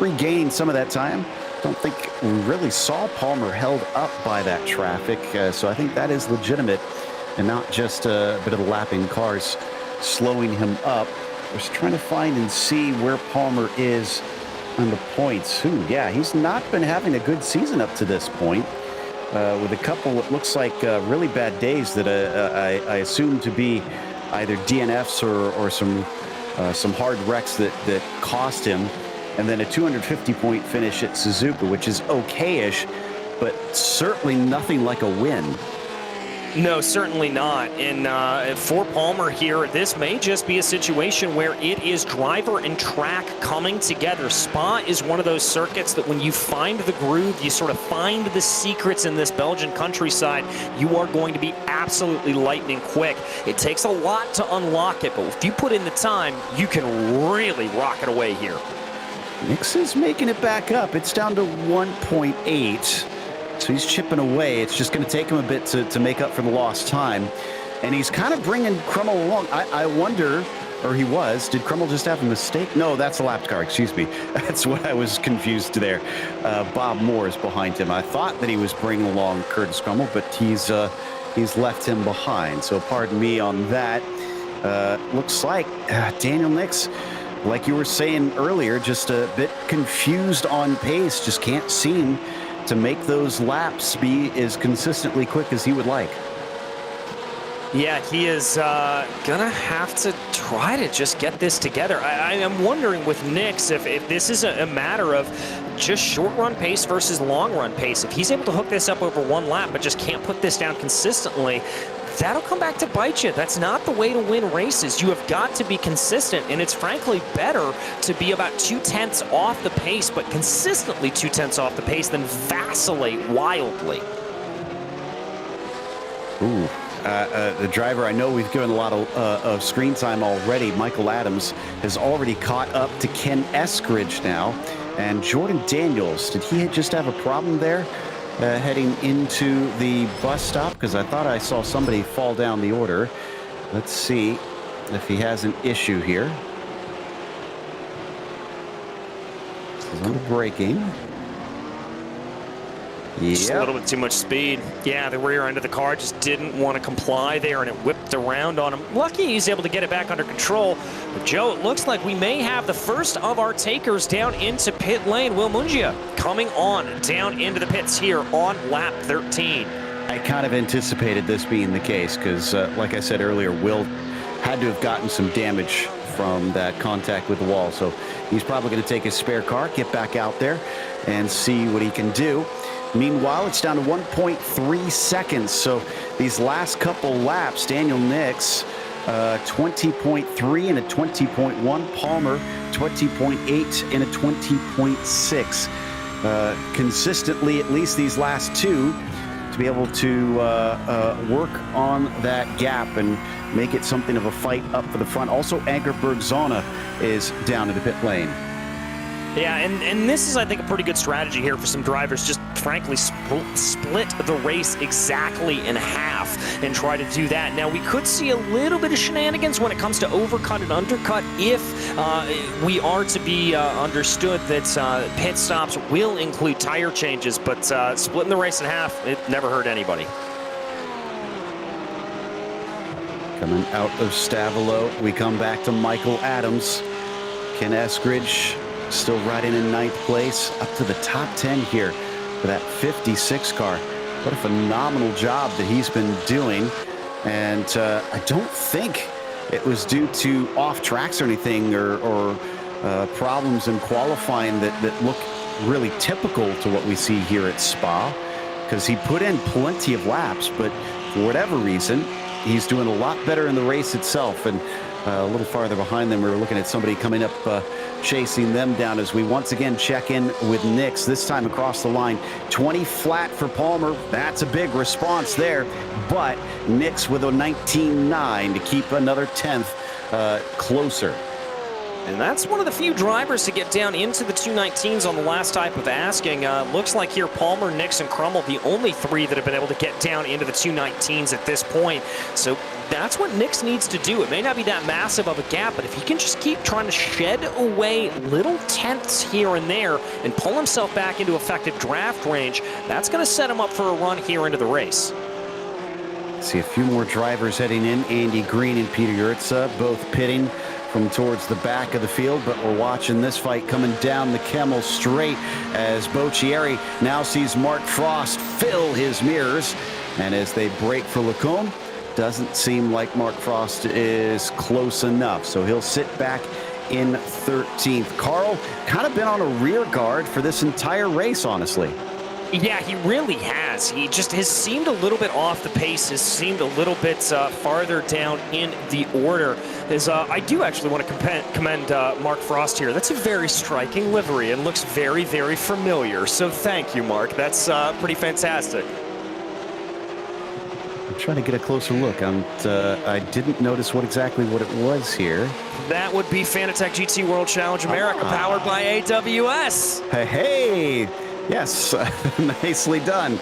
regained some of that time. Don't think we really saw Palmer held up by that traffic, so I think that is legitimate and not just a bit of the lapping cars slowing him up. Just trying to find and see where Palmer is on the points. Yeah, he's not been having a good season up to this point, with a couple what looks like really bad days that I assume to be either DNFs or some hard wrecks that cost him, and then a 250-point finish at Suzuka, which is okay-ish, but certainly nothing like a win. No, certainly not. And for Palmer here, this may just be a situation where it is driver and track coming together. Spa is one of those circuits that when you find the groove, you sort of find the secrets in this Belgian countryside, you are going to be absolutely lightning quick. It takes a lot to unlock it, but if you put in the time, you can really rock it away here. Nix is making it back up. It's down to 1.8. So he's chipping away. It's just going to take him a bit to make up for the lost time. And he's kind of bringing Krummel along. I wonder, or he was, did Krummel just have a mistake? No, that's a lap car, excuse me. That's what I was confused there. Bob Moore is behind him. I thought that he was bringing along Curtis Krummel, but he's left him behind. So pardon me on that. Looks like Daniel Nix, like you were saying earlier, just a bit confused on pace. Just can't seem to make those laps be as consistently quick as he would like. Yeah, he is gonna have to try to just get this together. I am wondering with Nix if this is a matter of just short run pace versus long run pace. If he's able to hook this up over one lap but just can't put this down consistently, that'll come back to bite you. That's not the way to win races. You have got to be consistent, and it's frankly better to be about 0.2 off the pace, but consistently 0.2 off the pace than vacillate wildly. Ooh. The driver, I know we've given a lot of screen time already. Michael Adams has already caught up to Ken Eskridge now. And Jordan Daniels, did he just have a problem there heading into the bus stop? Because I thought I saw somebody fall down the order. Let's see if he has an issue here. He's on the braking. Just a little bit too much speed. Yeah, the rear end of the car just didn't want to comply there, and it whipped around on him. Lucky he's able to get it back under control. But Joe, it looks like we may have the first of our takers down into pit lane. Will Mungia coming on down into the pits here on lap 13. I kind of anticipated this being the case because, like I said earlier, Will had to have gotten some damage from that contact with the wall. So he's probably going to take his spare car, get back out there, and see what he can do. Meanwhile, it's down to 1.3 seconds. So these last couple laps, Daniel Nix, 20.3 and a 20.1. Palmer, 20.8 and a 20.6. Consistently, at least these last two, to be able to work on that gap and make it something of a fight up for the front. Also, Ankerberg Zona is down in the pit lane. Yeah, and this is, I think, a pretty good strategy here for some drivers. Just frankly split the race exactly in half and try to do that. Now, we could see a little bit of shenanigans when it comes to overcut and undercut if we are to be understood that pit stops will include tire changes, but splitting the race in half, it never hurt anybody. Coming out of Stavelo, we come back to Michael Adams. Ken Eskridge still riding in 9th place, up to the top 10 here for that 56 car. What a phenomenal job that he's been doing. And I don't think it was due to off tracks or anything or problems in qualifying that look really typical to what we see here at Spa, because he put in plenty of laps, but for whatever reason, he's doing a lot better in the race itself. And a little farther behind them, we were looking at somebody coming up, chasing them down as we once again check in with Nix, this time across the line. 20 flat for Palmer. That's a big response there, but Nix with a 19.9 to keep another 10th closer. And that's one of the few drivers to get down into the 219s on the last type of asking. Looks like here Palmer, Nix, and Crummell, the only three that have been able to get down into the 219s at this point. So that's what Nix needs to do. It may not be that massive of a gap, but if he can just keep trying to shed away little tenths here and there and pull himself back into effective draft range, that's going to set him up for a run here into the race. See a few more drivers heading in. Andy Green and Peter Yurtsa both pitting from towards the back of the field, but we're watching this fight coming down the Kemmel Straight as Boccieri now sees Mark Frost fill his mirrors, and as they break for Lacombe, doesn't seem like Mark Frost is close enough, so he'll sit back in 13th. Carl kind of been on a rear guard for this entire race, honestly. Yeah, he really has. He just has seemed a little bit off the pace, has seemed a little bit farther down in the order. I do actually want to commend Mark Frost here. That's a very striking livery and looks very, very familiar. So thank you, Mark. That's pretty fantastic. I'm trying to get a closer look. I didn't notice what it was here. That would be Fanatec GT World Challenge America, powered by AWS. Hey! Yes, nicely done.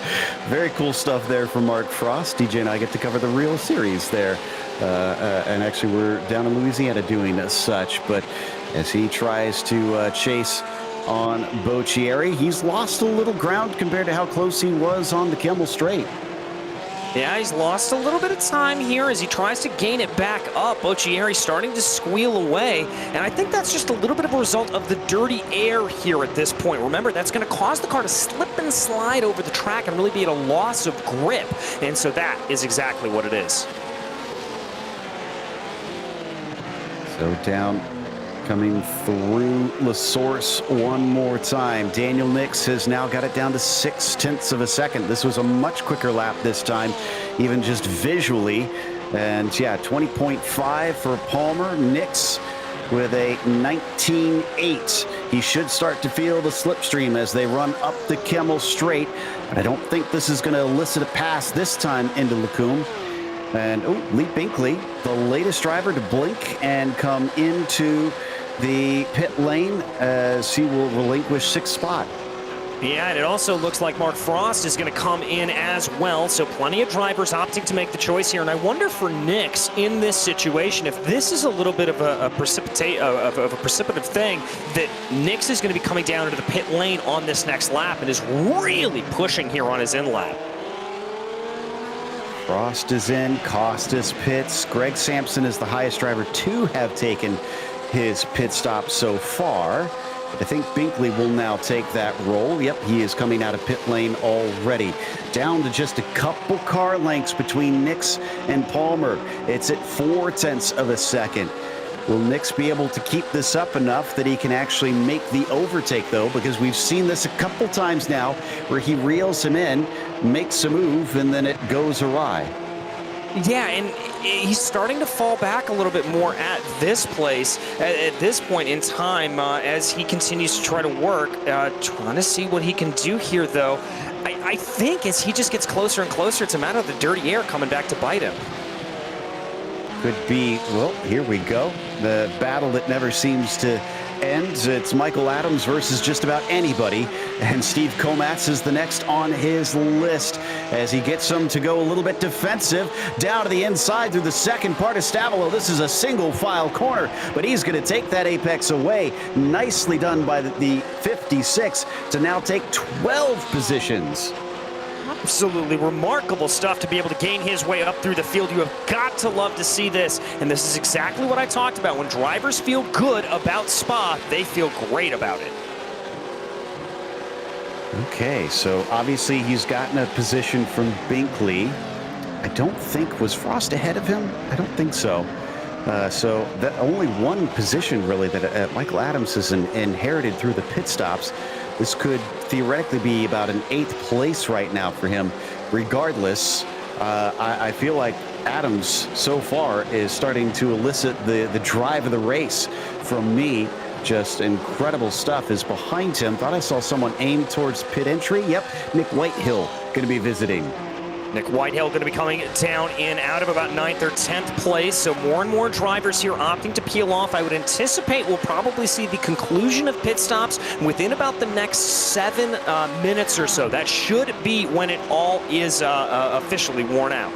Very cool stuff there from Mark Frost. DJ and I get to cover the real series there. And actually, we're down in Louisiana doing as such. But as he tries to chase on Boccieri, he's lost a little ground compared to how close he was on the Kemmel Straight. Yeah, he's lost a little bit of time here as he tries to gain it back up. Boccieri starting to squeal away, and I think that's just a little bit of a result of the dirty air here at this point. Remember, that's going to cause the car to slip and slide over the track and really be at a loss of grip, and so that is exactly what it is. So down, coming through La Source one more time. Daniel Nix has now got it down to 0.6 of a second. This was a much quicker lap this time, even just visually. And yeah, 20.5 for Palmer. Nix with a 19.8. He should start to feel the slipstream as they run up the Kemmel Straight. But I don't think this is going to elicit a pass this time into Lacombe. And Lee Binkley, the latest driver to blink and come into the pit lane as he will relinquish 6th spot. Yeah, and it also looks like Mark Frost is going to come in as well, so plenty of drivers opting to make the choice here. And I wonder for Nix in this situation, if this is a little bit of a precipitative thing, that Nix is going to be coming down into the pit lane on this next lap and is really pushing here on his in lap. Frost is in, Costas pits. Greg Sampson is the highest driver to have taken his pit stop so far. I think Binkley will now take that role. Yep, he is coming out of pit lane already. Down to just a couple car lengths between Nix and Palmer. It's at 0.4 of a second. Will Nix be able to keep this up enough that he can actually make the overtake, though? Because we've seen this a couple times now where he reels him in, makes a move, and then it goes awry. Yeah, and he's starting to fall back a little bit more at this place, at this point in time, as he continues to try to work, trying to see what he can do here, though. I think as he just gets closer and closer, it's a matter of the dirty air coming back to bite him. Could be, well, here we go. The battle that never seems to end. It's Michael Adams versus just about anybody. And Steve Komatz is the next on his list as he gets him to go a little bit defensive. Down to the inside through the second part of Stavelo. This is a single file corner, but he's going to take that apex away. Nicely done by the 56 to now take 12 positions. Absolutely remarkable stuff to be able to gain his way up through the field. You have got to love to see this. And this is exactly what I talked about. When drivers feel good about Spa, they feel great about it. Okay, so obviously he's gotten a position from Binkley. I don't think, was Frost ahead of him? I don't think so. So that only one position really that Michael Adams has inherited through the pit stops. This could theoretically be about an 8th place right now for him. Regardless, I feel like Adams so far is starting to elicit the drive of the race from me. Just incredible stuff is behind him. Thought I saw someone aim towards pit entry. Yep, Nick Whitehill going to be visiting. Nick Whitehill going to be coming down in out of about 9th or 10th place. So more and more drivers here opting to peel off. I would anticipate we'll probably see the conclusion of pit stops within about the next 7 minutes or so. That should be when it all is officially worn out.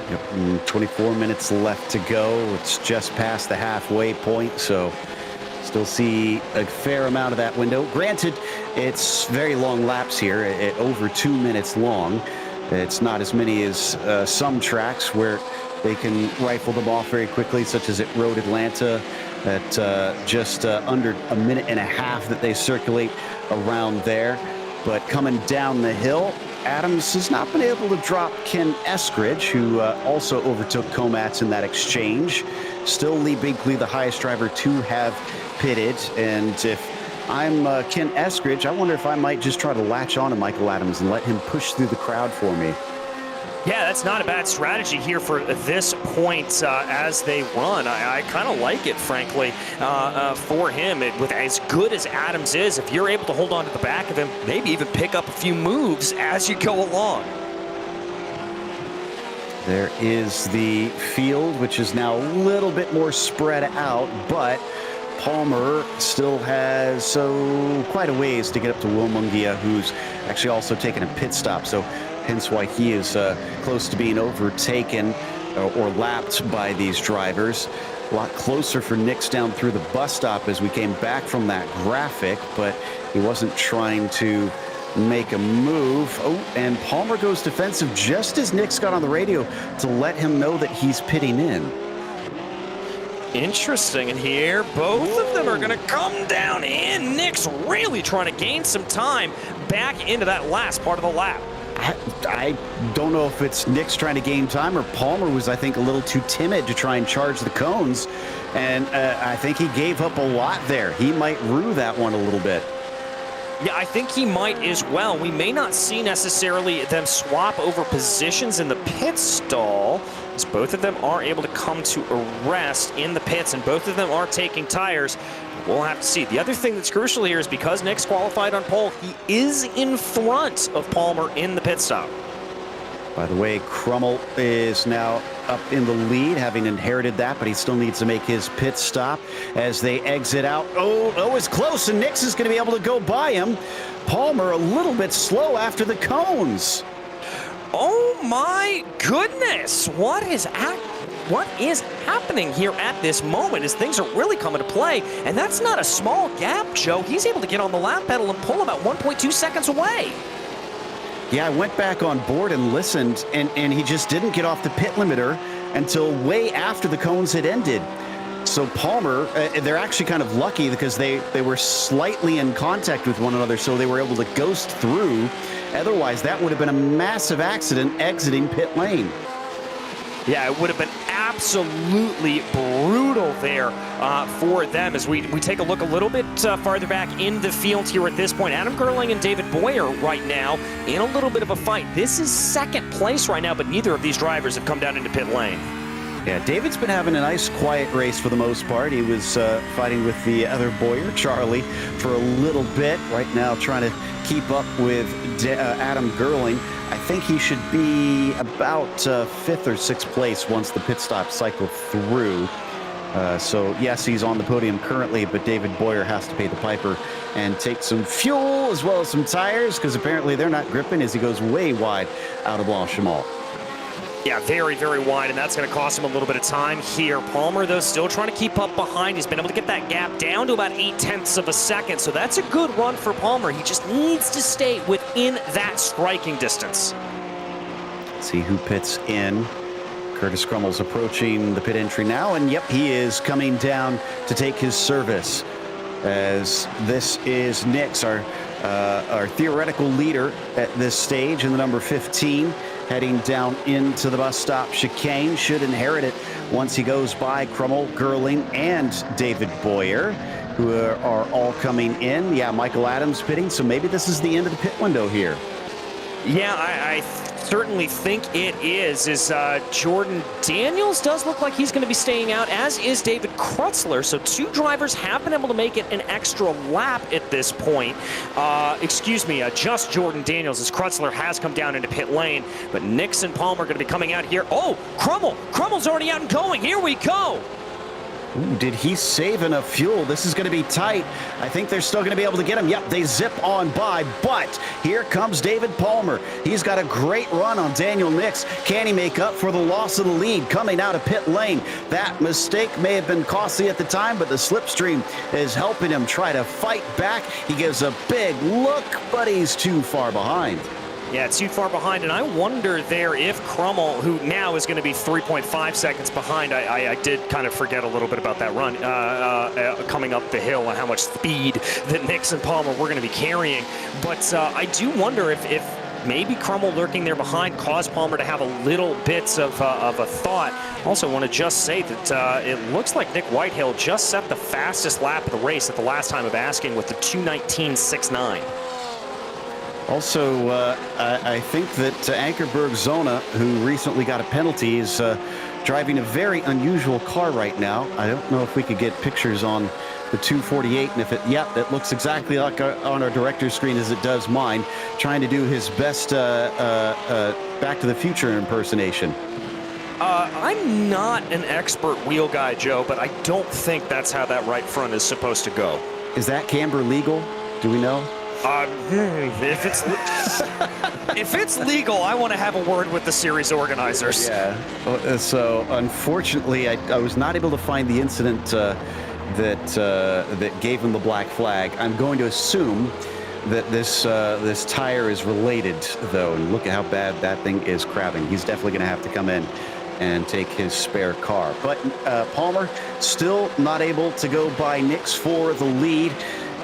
Yep, 24 minutes left to go. It's just past the halfway point, so still see a fair amount of that window. Granted, it's very long laps here, over 2 minutes long. It's not as many as some tracks where they can rifle them off very quickly, such as at Road Atlanta, at just under a minute and a half that they circulate around there. But coming down the hill, Adams has not been able to drop Ken Eskridge, who also overtook Komatz in that exchange. Still Lee Binkley, the highest driver to have pitted. And if I'm Ken Eskridge, I wonder if I might just try to latch on to Michael Adams and let him push through the crowd for me. Yeah, that's not a bad strategy here for this point as they run. I kind of like it, frankly, for him. With as good as Adams is, if you're able to hold on to the back of him, maybe even pick up a few moves as you go along. There is the field, which is now a little bit more spread out, but Palmer still has quite a ways to get up to Will Mungia, who's actually also taken a pit stop. So hence why he is close to being overtaken or lapped by these drivers. A lot closer for Nix down through the bus stop as we came back from that graphic, but he wasn't trying to make a move. Oh, and Palmer goes defensive just as Nix got on the radio to let him know that he's pitting in. Interesting, and here both of them are going to come down in. Nix really trying to gain some time back into that last part of the lap. I don't know if it's Nix trying to gain time or Palmer was, I think, a little too timid to try and charge the cones. And I think he gave up a lot there. He might rue that one a little bit. Yeah, I think he might as well. We may not see necessarily them swap over positions in the pit stall, as both of them are able to come to a rest in the pits, and both of them are taking tires. We'll have to see. The other thing that's crucial here is because Nix qualified on pole, he is in front of Palmer in the pit stop. By the way, Crummell is now up in the lead, having inherited that, but he still needs to make his pit stop as they exit out. Oh, it's close, and Nix is going to be able to go by him. Palmer a little bit slow after the cones. Oh my goodness! What is happening here at this moment as things are really coming to play? And that's not a small gap, Joe. He's able to get on the lap pedal and pull about 1.2 seconds away. Yeah, I went back on board and listened, and he just didn't get off the pit limiter until way after the cones had ended. So Palmer, they're actually kind of lucky because they were slightly in contact with one another, so they were able to ghost through. Otherwise, that would have been a massive accident exiting pit lane. Yeah, it would have been absolutely brutal there for them. As we take a look a little bit farther back in the field here at this point, Adam Gerling and David Boyer right now in a little bit of a fight. This is second place right now, but neither of these drivers have come down into pit lane. Yeah, David's been having a nice, quiet race for the most part. He was fighting with the other Boyer, Charlie, for a little bit. Right now, trying to keep up with Adam Gerling. I think he should be about 5th or 6th place once the pit stop cycle through. So, yes, he's on the podium currently, but David Boyer has to pay the piper and take some fuel as well as some tires, because apparently they're not gripping as he goes way wide out of Blanchimont. Yeah, very, very wide, and that's going to cost him a little bit of time here. Palmer, though, still trying to keep up behind. He's been able to get that gap down to about 0.8 of a second, so that's a good run for Palmer. He just needs to stay within that striking distance. Let's see who pits in. Curtis Crummel's approaching the pit entry now, and yep, he is coming down to take his service. As this is Nix, our theoretical leader at this stage in the number 15. Heading down into the bus stop chicane, should inherit it once he goes by Crummel, Gerling, and David Boyer, who are all coming in. Yeah, Michael Adams pitting, so maybe this is the end of the pit window here. Yeah, I certainly think it is. Jordan Daniels does look like he's going to be staying out, as is David Krutzler. So two drivers have been able to make it an extra lap at this point. Just Jordan Daniels, as Krutzler has come down into pit lane. But Nix and Palmer are going to be coming out here. Oh, Crummel's already out and going. Here we go. Ooh, did he save enough fuel? This is going to be tight. I think they're still going to be able to get him. Yep, they zip on by, but here comes David Palmer. He's got a great run on Daniel Nix. Can he make up for the loss of the lead coming out of pit lane? That mistake may have been costly at the time, but the slipstream is helping him try to fight back. He gives a big look, but he's too far behind. Yeah, too far behind, and I wonder there if Crummel, who now is going to be 3.5 seconds behind, I did kind of forget a little bit about that run coming up the hill and how much speed that Nix and Palmer were going to be carrying. But I do wonder if maybe Crummel lurking there behind caused Palmer to have a little bits of a thought. Also want to just say that it looks like Nick Whitehill just set the fastest lap of the race at the last time of asking with the 2:19.69. Also, I think that Ankerberg Zona, who recently got a penalty, is driving a very unusual car right now. I don't know if we could get pictures on the 248, and if it looks exactly like on our director's screen as it does mine, trying to do his best Back to the Future impersonation. I'm not an expert wheel guy, Joe, but I don't think that's how that right front is supposed to go. Is that camber legal? Do we know? If it's legal, I want to have a word with the series organizers. Yeah. So unfortunately, I was not able to find the incident that gave him the black flag. I'm going to assume that this tire is related, though. And look at how bad that thing is crabbing. He's definitely going to have to come in and take his spare car. But Palmer still not able to go by Nix for the lead.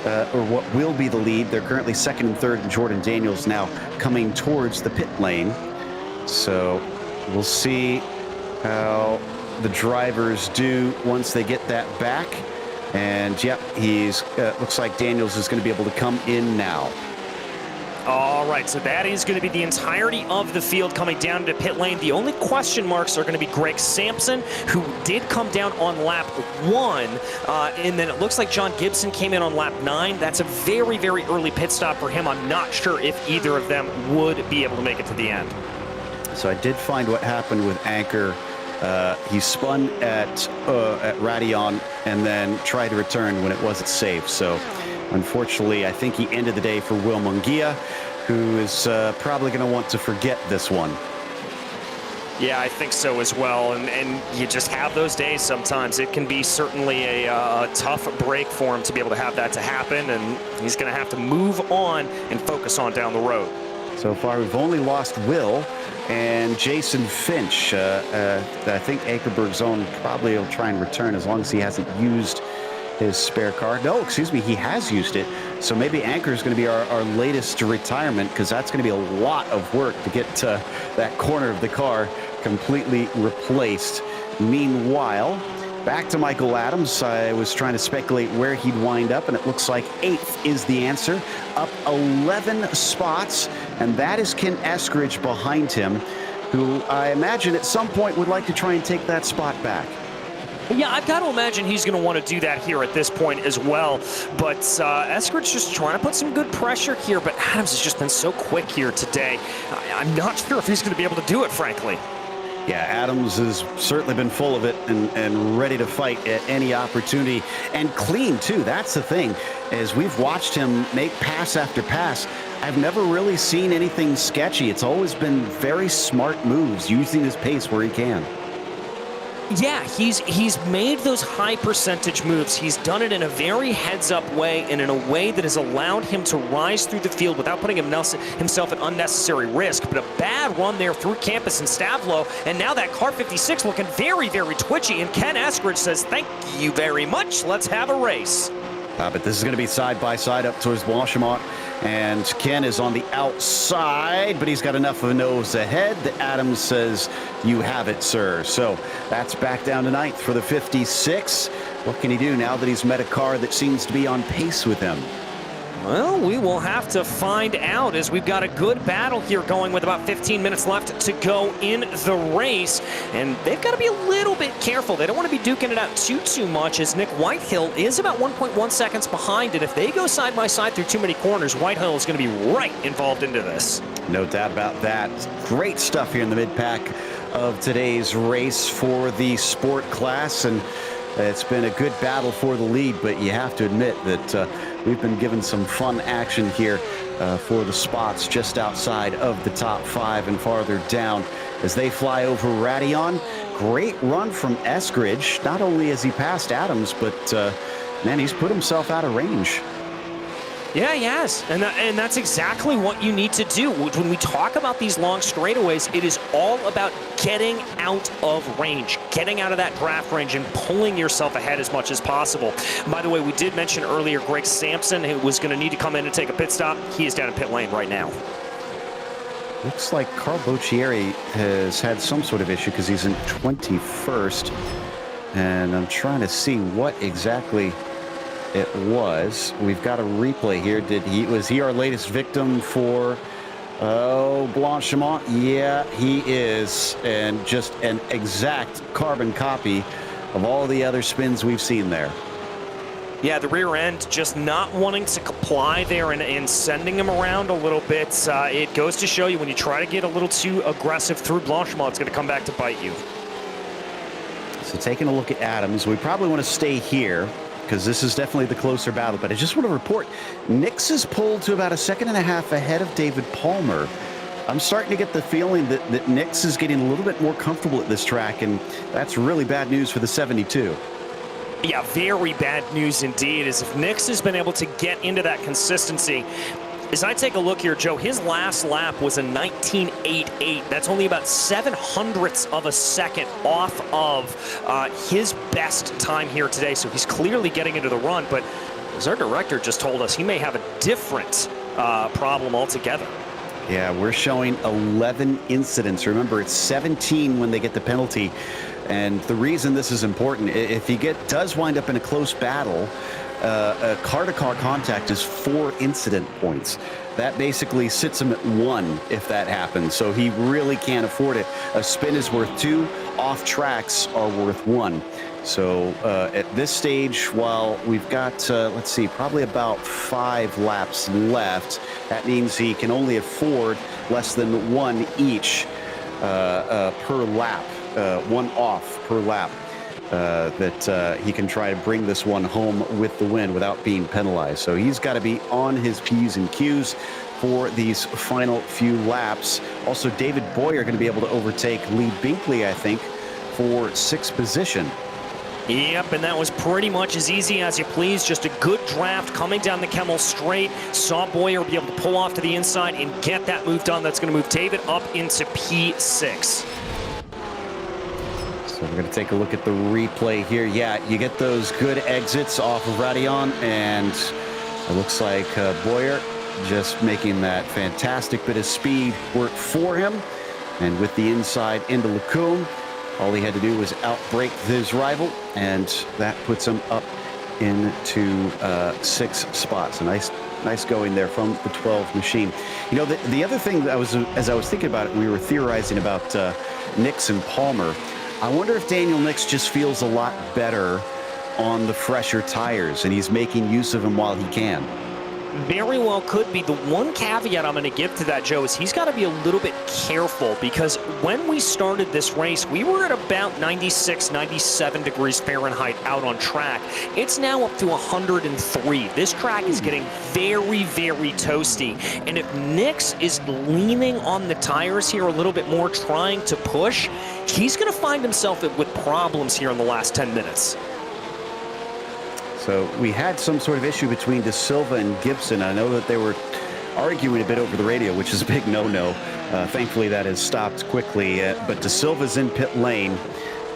Or what will be the lead. They're currently second and third, and Jordan Daniels now coming towards the pit lane. So we'll see how the drivers do once they get that back. And yep, he's looks like Daniels is going to be able to come in now. All right, so that is going to be the entirety of the field coming down to pit lane. The only question marks are going to be Greg Sampson, who did come down on lap 1, and then it looks like John Gibson came in on lap 9. That's a very, very early pit stop for him. I'm not sure if either of them would be able to make it to the end. So I did find what happened with Anker. He spun at Radion and then tried to return when it wasn't safe. So unfortunately, I think he ended the day for Will Munguia, who is probably going to want to forget this one. Yeah, I think so as well. And you just have those days sometimes. It can be certainly a tough break for him to be able to have that to happen. And he's going to have to move on and focus on down the road. So far, we've only lost Will and Jason Finch. I think Ankerberg Zone probably will try and return as long as he hasn't used his spare car. No, excuse me, he has used it. So maybe Anker is going to be our latest retirement, because that's going to be a lot of work to get that corner of the car completely replaced. Meanwhile, back to Michael Adams. I was trying to speculate where he'd wind up, and it looks like 8th is the answer. Up 11 spots, and that is Ken Eskridge behind him, who I imagine at some point would like to try and take that spot back. Yeah, I've got to imagine he's going to want to do that here at this point as well. But Eskridge just trying to put some good pressure here, but Adams has just been so quick here today. I'm not sure if he's going to be able to do it, frankly. Yeah, Adams has certainly been full of it and ready to fight at any opportunity. And clean, too. That's the thing. As we've watched him make pass after pass, I've never really seen anything sketchy. It's always been very smart moves, using his pace where he can. Yeah, he's made those high percentage moves. He's done it in a very heads-up way and in a way that has allowed him to rise through the field without putting himself at unnecessary risk. But a bad run there through Campus and Stavlo, and now that car 56 looking very, very twitchy, and Ken Eskridge says, thank you very much, let's have a race. But this is going to be side-by-side up towards Blanchimont. And Ken is on the outside, but he's got enough of a nose ahead that Adams says, you have it, sir. So that's back down to 9th for the 56. What can he do now that he's met a car that seems to be on pace with him? Well, we will have to find out, as we've got a good battle here going with about 15 minutes left to go in the race. And they've got to be a little bit careful. They don't want to be duking it out too much, as Nick Whitehill is about 1.1 seconds behind. And if they go side by side through too many corners, Whitehill is going to be right involved into this. No doubt about that. Great stuff here in the mid-pack of today's race for the sport class. And it's been a good battle for the lead, but you have to admit that we've been given some fun action here for the spots just outside of the top 5 and farther down as they fly over Radion. Great run from Eskridge. Not only has he passed Adams, but man, he's put himself out of range. Yeah, he has, and that's exactly what you need to do. When we talk about these long straightaways, it is all about getting out of range, getting out of that draft range and pulling yourself ahead as much as possible. By the way, we did mention earlier Greg Sampson, who was going to need to come in and take a pit stop. He is down in pit lane right now. Looks like Carl Boccieri has had some sort of issue because he's in 21st, and I'm trying to see what exactly it was. We've got a replay here. Was he our latest victim for Blanchimont? Yeah, he is, and just an exact carbon copy of all the other spins we've seen there. Yeah, the rear end just not wanting to comply there and sending him around a little bit. It goes to show you, when you try to get a little too aggressive through Blanchimont, it's going to come back to bite you. So taking a look at Adams, we probably want to stay here because this is definitely the closer battle. But I just want to report, Nix is pulled to about 1.5 seconds ahead of David Palmer. I'm starting to get the feeling that Nix is getting a little bit more comfortable at this track, and that's really bad news for the 72. Yeah, very bad news indeed, as if Nix has been able to get into that consistency. As I take a look here, Joe, his last lap was a 19.88. That's only about 0.07 of a second off of his best time here today. So he's clearly getting into the run, but as our director just told us, he may have a different problem altogether. Yeah, we're showing 11 incidents. Remember, it's 17 when they get the penalty. And the reason this is important, if he does wind up in a close battle, a car-to-car contact is 4 incident points. That basically sits him at 1 if that happens. So he really can't afford it. A spin is worth 2. Off tracks are worth 1. So at this stage, while we've got, let's see, probably about 5 laps left, that means he can only afford less than 1 each per lap, 1 off per lap. That he can try to bring this one home with the win without being penalized. So he's got to be on his P's and Q's for these final few laps. Also, David Boyer going to be able to overtake Lee Binkley, I think, for 6th position. Yep, and that was pretty much as easy as you please. Just a good draft coming down the Kemmel straight. Saw Boyer be able to pull off to the inside and get that move done. That's going to move David up into P6. So we're going to take a look at the replay here. Yeah, you get those good exits off of Radion, and it looks like Boyer just making that fantastic bit of speed work for him. And with the inside into Lacombe, All he had to do was outbrake his rival, and that puts him up into 6 spots. A nice going there from the 12 machine. You know, the other thing that as I was thinking about it, we were theorizing about Nix and Palmer. I wonder if Daniel Nix just feels a lot better on the fresher tires, and he's making use of them while he can. Very well could be. The one caveat I'm going to give to that, Joe, is he's got to be a little bit careful, because when we started this race, we were at about 96, 97 degrees Fahrenheit out on track. It's now up to 103. This track is getting very, very toasty. And if Nix is leaning on the tires here a little bit more, trying to push, he's going to find himself with problems here in the last 10 minutes. So we had some sort of issue between De Silva and Gibson. I know that they were arguing a bit over the radio, which is a big no-no. Thankfully, that has stopped quickly. But De Silva's in pit lane,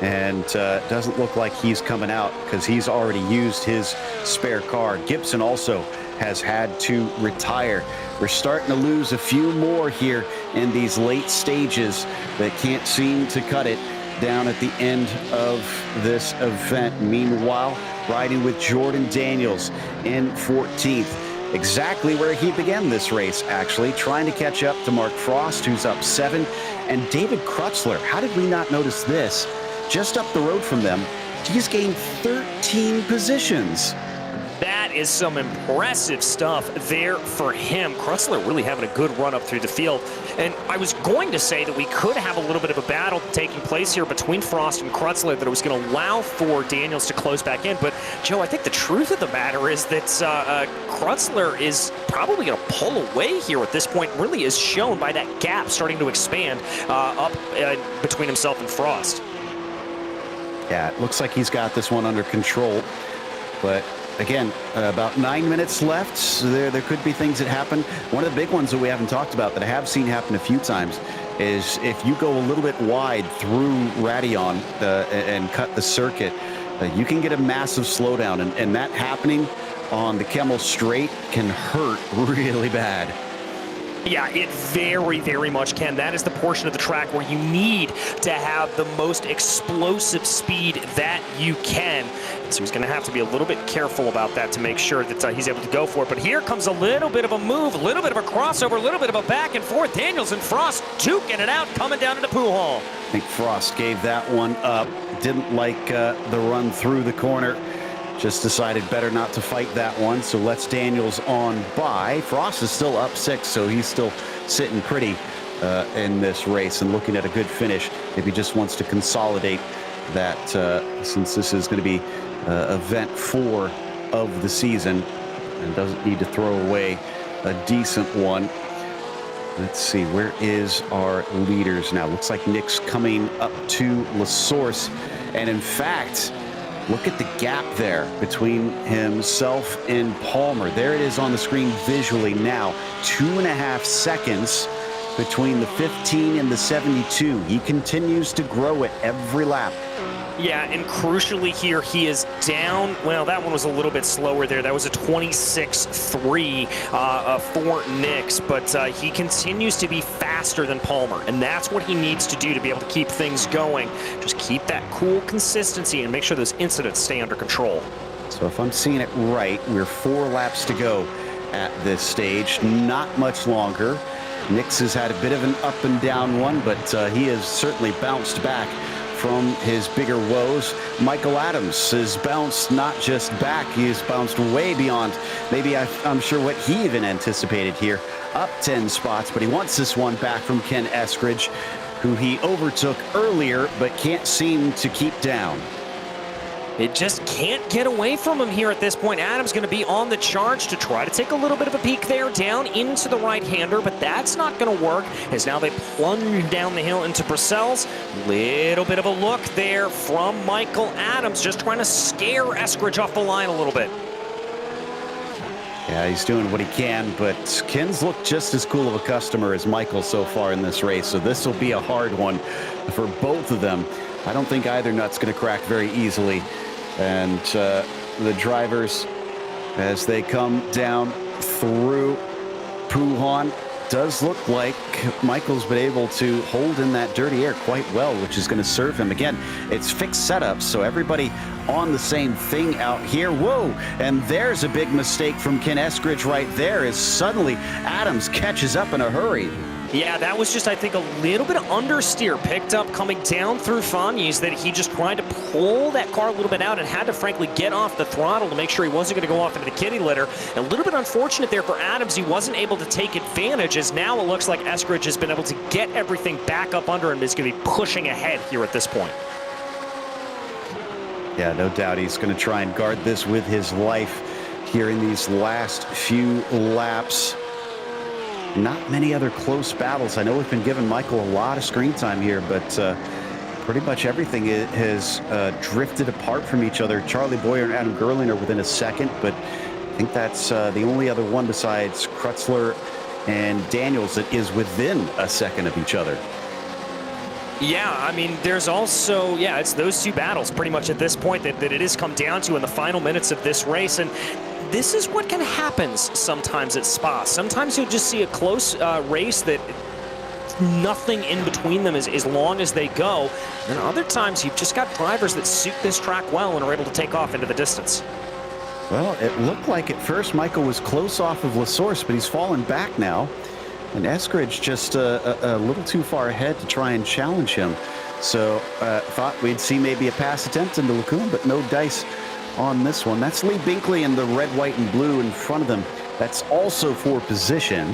and doesn't look like he's coming out because he's already used his spare car. Gibson also has had to retire. We're starting to lose a few more here in these late stages that can't seem to cut it down at the end of this event. Meanwhile, riding with Jordan Daniels in 14th, exactly where he began this race, actually, trying to catch up to Mark Frost, who's up 7, and David Krutzler. How did we not notice this? Just up the road from them, he's gained 13 positions. That is some impressive stuff there for him. Krutzler really having a good run up through the field. And I was going to say that we could have a little bit of a battle taking place here between Frost and Krutzler, that it was going to allow for Daniels to close back in. But, Joe, I think the truth of the matter is that Krutzler is probably going to pull away here at this point, really is shown by that gap starting to expand up between himself and Frost. Yeah, it looks like he's got this one under control. But again, about 9 minutes left. There could be things that happen. One of the big ones that we haven't talked about that I have seen happen a few times is if you go a little bit wide through Radion and cut the circuit, you can get a massive slowdown. And that happening on the Kemmel Straight can hurt really bad. Yeah, it very, very much can. That is the portion of the track where you need to have the most explosive speed that you can. So he's going to have to be a little bit careful about that to make sure that he's able to go for it. But here comes a little bit of a move, a little bit of a crossover, a little bit of a back and forth. Daniels and Frost duking it out, coming down into Poohall. I think Frost gave that one up. Didn't like the run through the corner. Just decided better not to fight that one, so lets Daniels on by. Frost is still up 6, so he's still sitting pretty in this race and looking at a good finish. Maybe just wants to consolidate that since this is going to be event 4 of the season and doesn't need to throw away a decent one. Let's see, where is our leaders now? Looks like Nick's coming up to La Source, and in fact, look at the gap there between himself and Palmer. There it is on the screen visually now. 2.5 seconds between the 15 and the 72. He continues to grow it every lap. Yeah, and crucially here, he is down. Well, that one was a little bit slower there. That was a 26.3 for Nix, but he continues to be faster than Palmer, and that's what he needs to do to be able to keep things going. Just keep that cool consistency and make sure those incidents stay under control. So if I'm seeing it right, we're 4 laps to go at this stage. Not much longer. Nix has had a bit of an up and down one, but he has certainly bounced back from his bigger woes. Michael Adams has bounced not just back, he has bounced way beyond maybe I'm sure what he even anticipated here. Up 10 spots, but he wants this one back from Ken Eskridge, who he overtook earlier but can't seem to keep down. It just can't get away from him here at this point. Adams going to be on the charge to try to take a little bit of a peek there down into the right-hander, but that's not going to work as now they plunge down the hill into Purcell's. Little bit of a look there from Michael Adams, just trying to scare Eskridge off the line a little bit. Yeah, he's doing what he can, but Ken's looked just as cool of a customer as Michael so far in this race, so this will be a hard one for both of them. I don't think either nut's going to crack very easily. And the drivers, as they come down through Puhan, does look like Michael's been able to hold in that dirty air quite well, which is going to serve him. Again, it's fixed setups, so everybody on the same thing out here. Whoa, and there's a big mistake from Ken Eskridge right there as suddenly Adams catches up in a hurry. Yeah, that was just, I think, a little bit of understeer picked up coming down through Fanye's, that he just tried to pull that car a little bit out and had to, frankly, get off the throttle to make sure he wasn't going to go off into the kitty litter. A little bit unfortunate there for Adams. He wasn't able to take advantage, as now it looks like Eskridge has been able to get everything back up under him. Is going to be pushing ahead here at this point. Yeah, no doubt he's going to try and guard this with his life here in these last few laps. Not many other close battles. I know we've been giving Michael a lot of screen time here, but pretty much everything has drifted apart from each other. Charlie Boyer and Adam Gerling are within a second, but I think that's the only other one besides Krutzler and Daniels that is within a second of each other. Yeah, I mean, there's also, yeah, it's those two battles pretty much at this point that it has come down to in the final minutes of this race. And this is what can happen sometimes at Spa. Sometimes you'll just see a close race that nothing in between them as long as they go. And other times you've just got drivers that suit this track well and are able to take off into the distance. Well, it looked like at first Michael was close off of LaSource, but he's fallen back now. And Eskridge just a little too far ahead to try and challenge him. So thought we'd see maybe a pass attempt into LeCun, but no dice on this one. That's Lee Binkley in the red, white, and blue in front of them. That's also for position.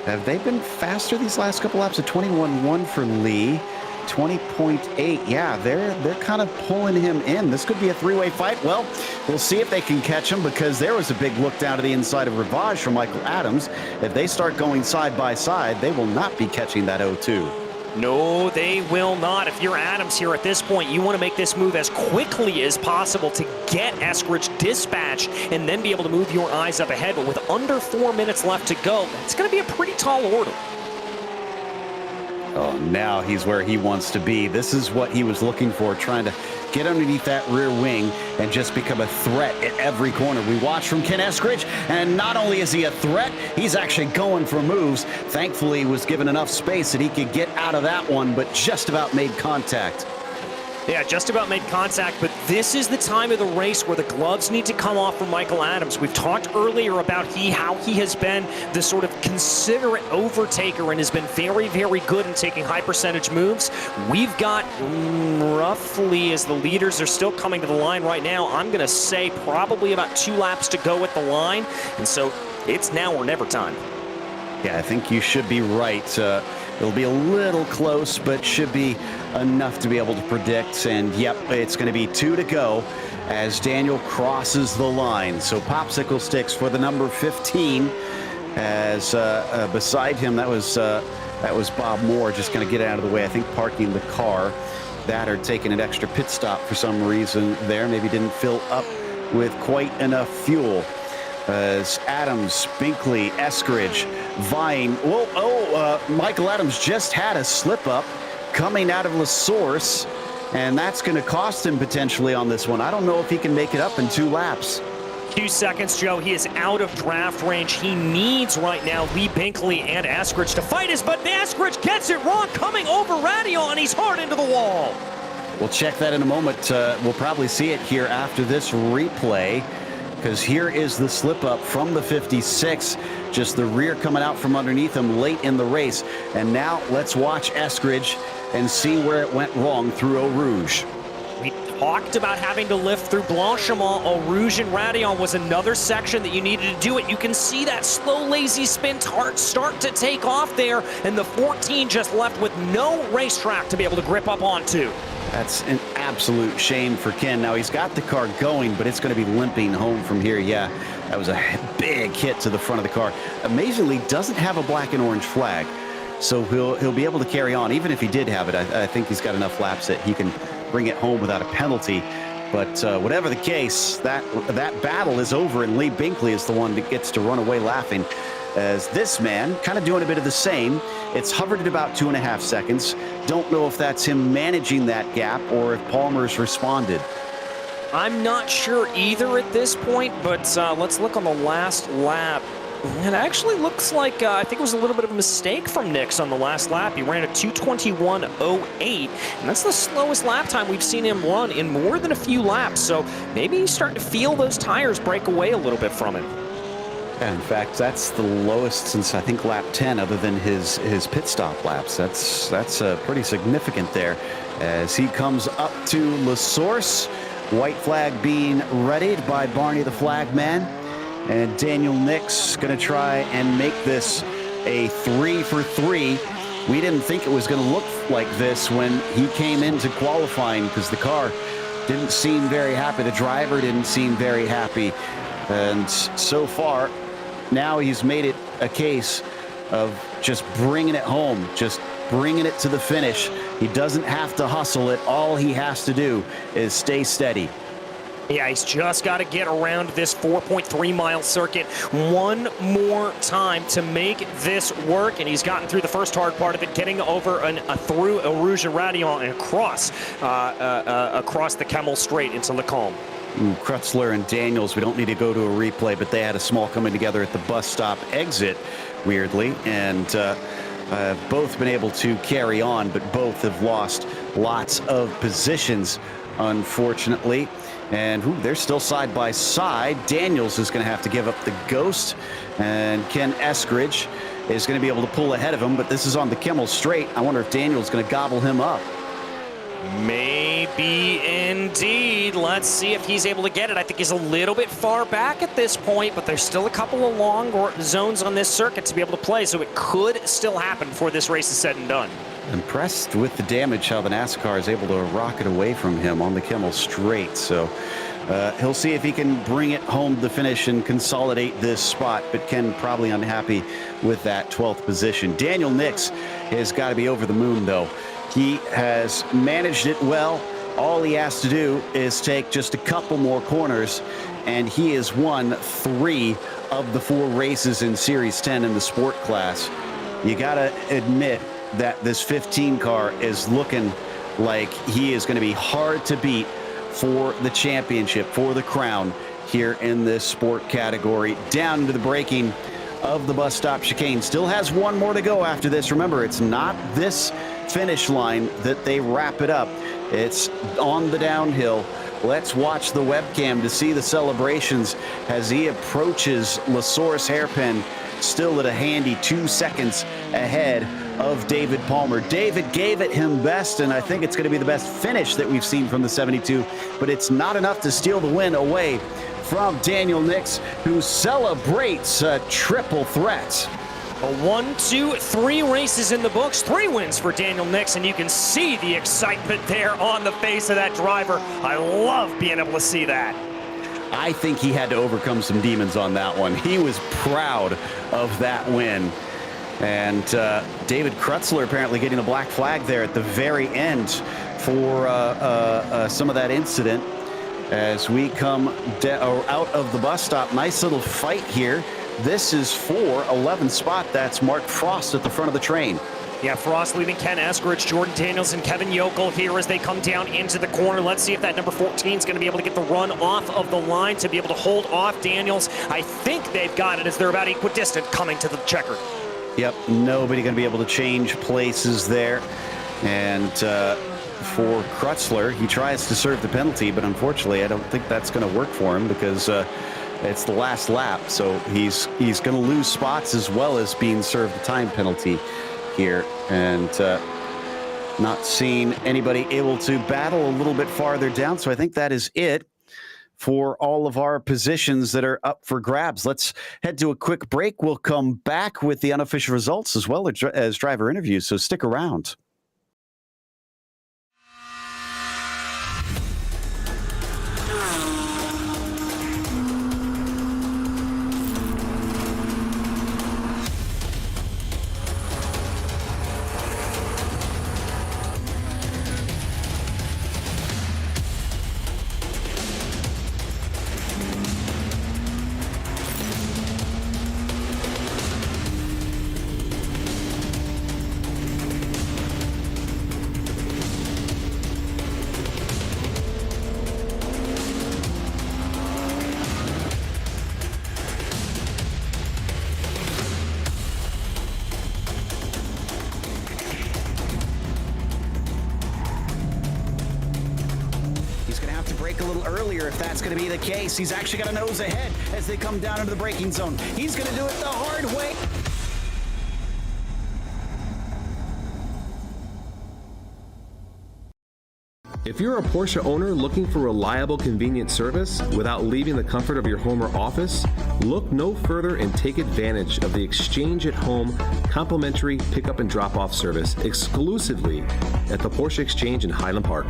Have they been faster these last couple laps? A 21.1 for Lee, 20.8. Yeah, they're kind of pulling him in. This could be a three-way fight. Well, we'll see if they can catch him, because there was a big look down to the inside of Rivage from Michael Adams. If they start going side by side, they will not be catching that 0-2. No, they will not. If you're Adams here at this point, you want to make this move as quickly as possible to get Eskridge dispatched and then be able to move your eyes up ahead. But with under 4 minutes left to go, it's going to be a pretty tall order. Oh, now he's where he wants to be. This is what he was looking for, trying to get underneath that rear wing and just become a threat at every corner. We watch from Ken Eskridge, and not only is he a threat, he's actually going for moves. Thankfully, he was given enough space that he could get out of that one, but just about made contact. Yeah, just about made contact, but this is the time of the race where the gloves need to come off from Michael Adams. We've talked earlier about how he has been the sort of considerate overtaker and has been very, very good in taking high percentage moves. We've got roughly, as the leaders are still coming to the line right now, I'm going to say probably about 2 laps to go at the line, and so it's now or never time. Yeah, I think you should be right. It'll be a little close, but should be enough to be able to predict. And yep, it's going to be 2 to go as Daniel crosses the line. So popsicle sticks for the number 15. As beside him, that was Bob Moore, just going to get out of the way. I think parking the car. That or taking an extra pit stop for some reason there. Maybe didn't fill up with quite enough fuel. As Adams, Binkley, Eskridge, vying. Michael Adams just had a slip-up coming out of LaSource, and that's going to cost him potentially on this one. I don't know if he can make it up in 2 laps. 2 seconds, Joe. He is out of draft range. He needs right now Lee Binkley and Eskridge to fight us, but Eskridge gets it wrong, coming over Radio, and he's hard into the wall. We'll check that in a moment. We'll probably see it here after this replay, because here is the slip up from the 56, just the rear coming out from underneath him late in the race. And now let's watch Eskridge and see where it went wrong through Eau Rouge. We talked about having to lift through Blanchimont. Eau Rouge and Radillon was another section that you needed to do it. You can see that slow, lazy spin start to take off there, and the 14 just left with no racetrack to be able to grip up onto. That's an absolute shame for Ken. Now, he's got the car going, but it's going to be limping home from here. Yeah, that was a big hit to the front of the car. Amazingly, doesn't have a black and orange flag, so he'll be able to carry on. Even if he did have it, I think he's got enough laps that he can bring it home without a penalty. But whatever the case, that battle is over, and Lee Binkley is the one that gets to run away laughing, as this man kind of doing a bit of the same. It's hovered at about 2.5 seconds. Don't know if that's him managing that gap or if Palmer's responded. I'm not sure either at this point, but let's look on the last lap. It actually looks like, I think it was a little bit of a mistake from Nix on the last lap. He ran a 2:21.08, and that's the slowest lap time we've seen him run in more than a few laps. So maybe he's starting to feel those tires break away a little bit from him. Yeah, in fact, that's the lowest since I think lap 10, other than his pit stop laps. That's pretty significant there as he comes up to La Source. White flag being readied by Barney the Flagman. And Daniel Nix going to try and make this a 3 for 3. We didn't think it was going to look like this when he came into qualifying because the car didn't seem very happy. The driver didn't seem very happy. And so far, now he's made it a case of just bringing it home, just bringing it to the finish. He doesn't have to hustle it. All he has to do is stay steady. Yeah, he's just got to get around this 4.3-mile circuit one more time to make this work, and he's gotten through the first hard part of it, getting over through a Rouge et Radiant and across the Kemmel Straight into Lacombe. Krutzler and Daniels, we don't need to go to a replay, but they had a small coming together at the bus stop exit, weirdly, and have both been able to carry on, but both have lost lots of positions, unfortunately. And they're still side by side. Daniels is going to have to give up the ghost, and Ken Eskridge is going to be able to pull ahead of him, but this is on the Kemmel Straight. I wonder if Daniels is going to gobble him up. Maybe indeed. Let's see if he's able to get it. I think he's a little bit far back at this point, but there's still a couple of long zones on this circuit to be able to play, so it could still happen before this race is said and done. Impressed with the damage, how the NASCAR is able to rocket away from him on the Kemmel Straight. So he'll see if he can bring it home to the finish and consolidate this spot, but Ken probably unhappy with that 12th position. Daniel Nix has got to be over the moon, though. He has managed it well. All he has to do is take just a couple more corners, and he has won 3 of the 4 races in Series 10 in the sport class. You got to admit that this 15 car is looking like he is going to be hard to beat for the championship, for the crown here in this sport category. Down into the braking of the bus stop chicane. Still has one more to go after this. Remember, it's not this finish line that they wrap it up. It's on the downhill. Let's watch the webcam to see the celebrations as he approaches La Source hairpin, still at a handy 2 seconds ahead of David Palmer. David gave it him best, and I think it's going to be the best finish that we've seen from the 72, but it's not enough to steal the win away from Daniel Nix, who celebrates a triple threat. A 1, 2, 3 races in the books, 3 wins for Daniel Nix, and you can see the excitement there on the face of that driver. I love being able to see that. I think he had to overcome some demons on that one. He was proud of that win. And David Krutzler apparently getting the black flag there at the very end for some of that incident. As we come out of the bus stop, nice little fight here. This is for 11th spot. That's Mark Frost at the front of the train. Yeah, Frost leaving Ken Eskridge, Jordan Daniels, and Kevin Yokel here as they come down into the corner. Let's see if that number 14 is going to be able to get the run off of the line to be able to hold off Daniels. I think they've got it as they're about equidistant coming to the checkered. Yep, nobody going to be able to change places there. And for Krutzler, he tries to serve the penalty, but unfortunately, I don't think that's going to work for him because it's the last lap. So he's going to lose spots as well as being served the time penalty here. And not seeing anybody able to battle a little bit farther down. So I think that is it for all of our positions that are up for grabs. Let's head to a quick break. We'll come back with the unofficial results as well as driver interviews, so stick around. that's going to be the case. He's actually got a nose ahead as they come down into the braking zone. He's going to do it the hard way. If you're a Porsche owner looking for reliable, convenient service without leaving the comfort of your home or office, look no further and take advantage of the Exchange at Home complimentary pickup and drop-off service exclusively at the Porsche Exchange in Highland Park.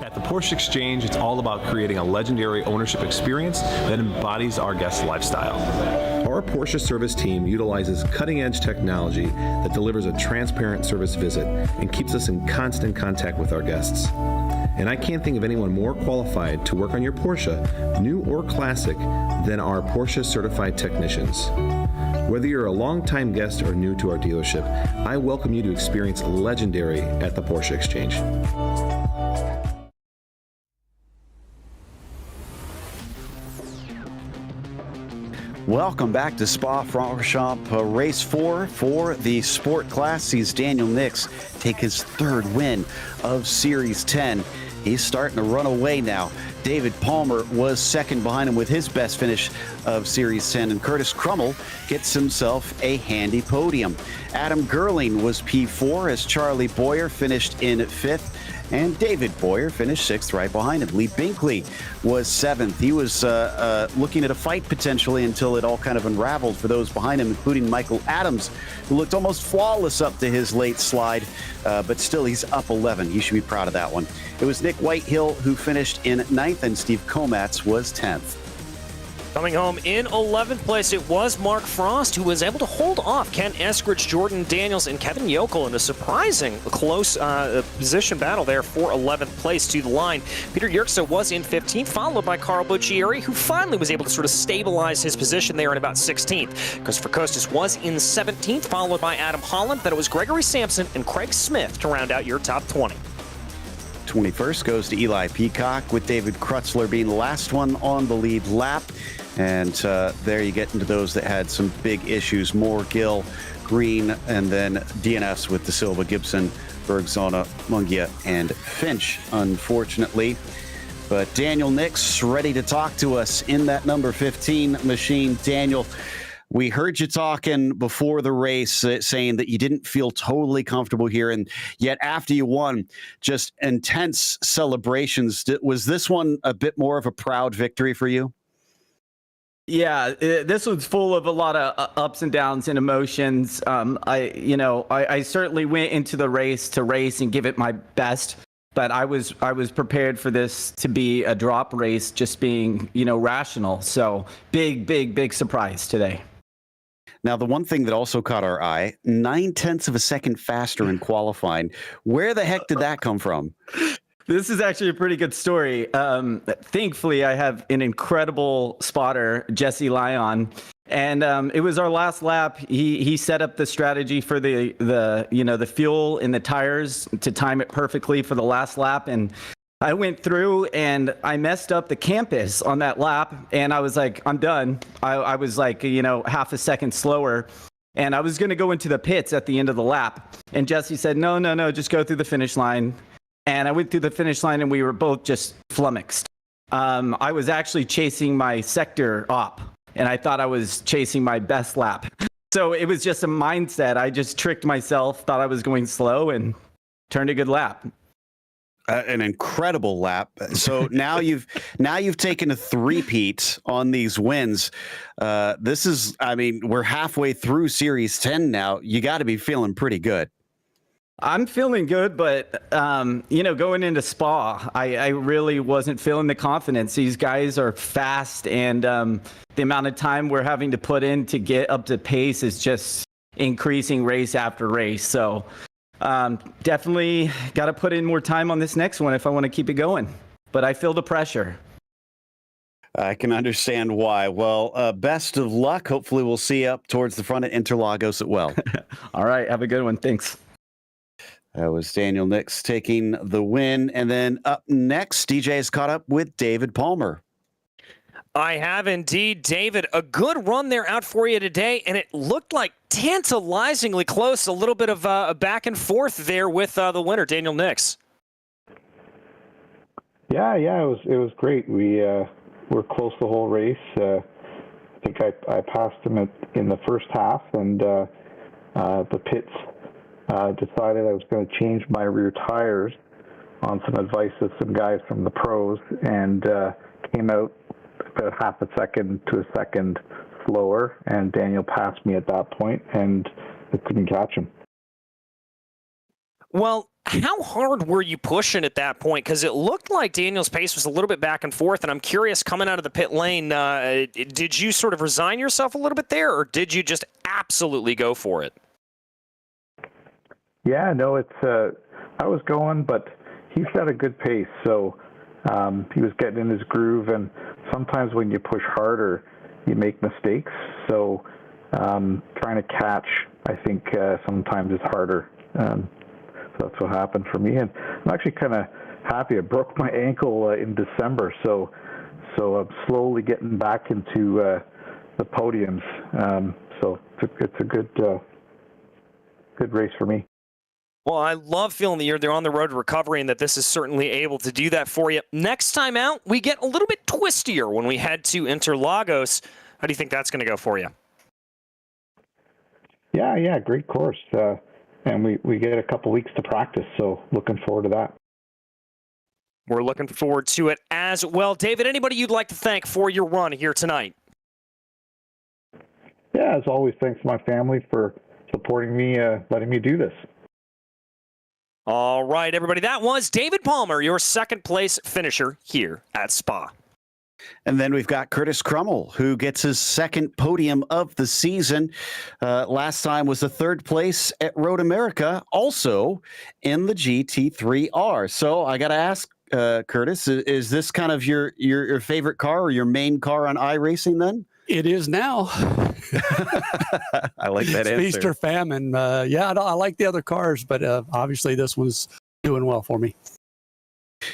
At the Porsche Exchange, it's all about creating a legendary ownership experience that embodies our guest lifestyle. Our Porsche service team utilizes cutting-edge technology that delivers a transparent service visit and keeps us in constant contact with our guests. And I can't think of anyone more qualified to work on your Porsche, new or classic, than our Porsche certified technicians. Whether you're a longtime guest or new to our dealership, I welcome you to experience legendary at the Porsche Exchange. Welcome back to Spa-Francorchamps Race 4 for the Sport Class. Sees Daniel Nix take his third win of Series 10. He's starting to run away now. David Palmer was second behind him with his best finish of Series 10, and Curtis Crummell gets himself a handy podium. Adam Gerling was P4 as Charlie Boyer finished in fifth, and David Boyer finished sixth right behind him. Lee Binkley was seventh. He was looking at a fight potentially until it all kind of unraveled for those behind him, including Michael Adams, who looked almost flawless up to his late slide, but still he's up 11. He should be proud of that one. It was Nick Whitehill who finished in ninth, and Steve Komatz was 10th. Coming home in 11th place, it was Mark Frost, who was able to hold off Ken Eskridge, Jordan Daniels, and Kevin Yokel in a surprising close position battle there for 11th place to the line. Peter Yerxa was in 15th, followed by Carl Buccieri, who finally was able to sort of stabilize his position there in about 16th. Christopher Costas was in 17th, followed by Adam Holland. Then it was Gregory Sampson and Craig Smith to round out your top 20. 21st goes to Eli Peacock, with David Krutzler being the last one on the lead lap. And there you get into those that had some big issues. Moore, Gill, Green, and then DNS with De Silva, Gibson, Bergzona, Mungia, and Finch, unfortunately. But Daniel Nix ready to talk to us in that number 15 machine. Daniel, we heard you talking before the race saying that you didn't feel totally comfortable here, and yet after you won, just intense celebrations. Was this one a bit more of a proud victory for you? Yeah, this was full of a lot of ups and downs and emotions. I certainly went into the race to race and give it my best, but I was prepared for this to be a drop race, just being, rational. So big surprise today. Now, the one thing that also caught our eye, 0.9 of a second faster in qualifying. Where the heck did that come from? This is actually a pretty good story. Thankfully, I have an incredible spotter, Jesse Lyon, and it was our last lap. He set up the strategy for the fuel in the tires to time it perfectly for the last lap, and I went through and I messed up the campus on that lap, and I was like, I'm done. I was like, half a second slower, and I was going to go into the pits at the end of the lap, and Jesse said, no, just go through the finish line. And I went through the finish line, and we were both just flummoxed. I was actually chasing my sector op, and I thought I was chasing my best lap. So it was just a mindset. I just tricked myself, thought I was going slow, and turned a good lap. An incredible lap. So now you've taken a three-peat on these wins. We're halfway through Series 10 now. You got to be feeling pretty good. I'm feeling good, but, going into Spa, I really wasn't feeling the confidence. These guys are fast, and the amount of time we're having to put in to get up to pace is just increasing race after race. So definitely got to put in more time on this next one if I want to keep it going. But I feel the pressure. I can understand why. Well, best of luck. Hopefully we'll see you up towards the front at Interlagos as well. All right. Have a good one. Thanks. That was Daniel Nix taking the win. And then up next, DJ is caught up with David Palmer. I have indeed, David. A good run there out for you today, and it looked like tantalizingly close. A little bit of a back and forth there with the winner, Daniel Nix. Yeah, it was great. We were close the whole race. I think I passed him in the first half, and the pits decided I was going to change my rear tires on some advice of some guys from the pros, and came out about half a second to a second slower, and Daniel passed me at that point, and I couldn't catch him. Well, how hard were you pushing at that point? Because it looked like Daniel's pace was a little bit back and forth, and I'm curious, coming out of the pit lane, did you sort of resign yourself a little bit there, or did you just absolutely go for it? Yeah, no, I was going, but he's got a good pace, so he was getting in his groove, and sometimes when you push harder, you make mistakes, so trying to catch, I think, sometimes is harder. So that's what happened for me, and I'm actually kind of happy. I broke my ankle in December, so I'm slowly getting back into the podiums. So it's a good race for me. Well, I love feeling that they're on the road to recovery, and that this is certainly able to do that for you. Next time out, we get a little bit twistier when we head to Interlagos. How do you think that's going to go for you? Yeah, great course. And we get a couple weeks to practice, so looking forward to that. We're looking forward to it as well. David, anybody you'd like to thank for your run here tonight? Yeah, as always, thanks to my family for supporting me, letting me do this. All right, everybody. That was David Palmer, your second place finisher here at Spa. And then we've got Curtis Crummell, who gets his second podium of the season. Last time was the third place at Road America, also in the GT3R. So I got to ask, Curtis, is this kind of your favorite car or your main car on iRacing then? It is now. I like that answer. Feast or famine. Yeah, I like the other cars, but obviously this one's doing well for me.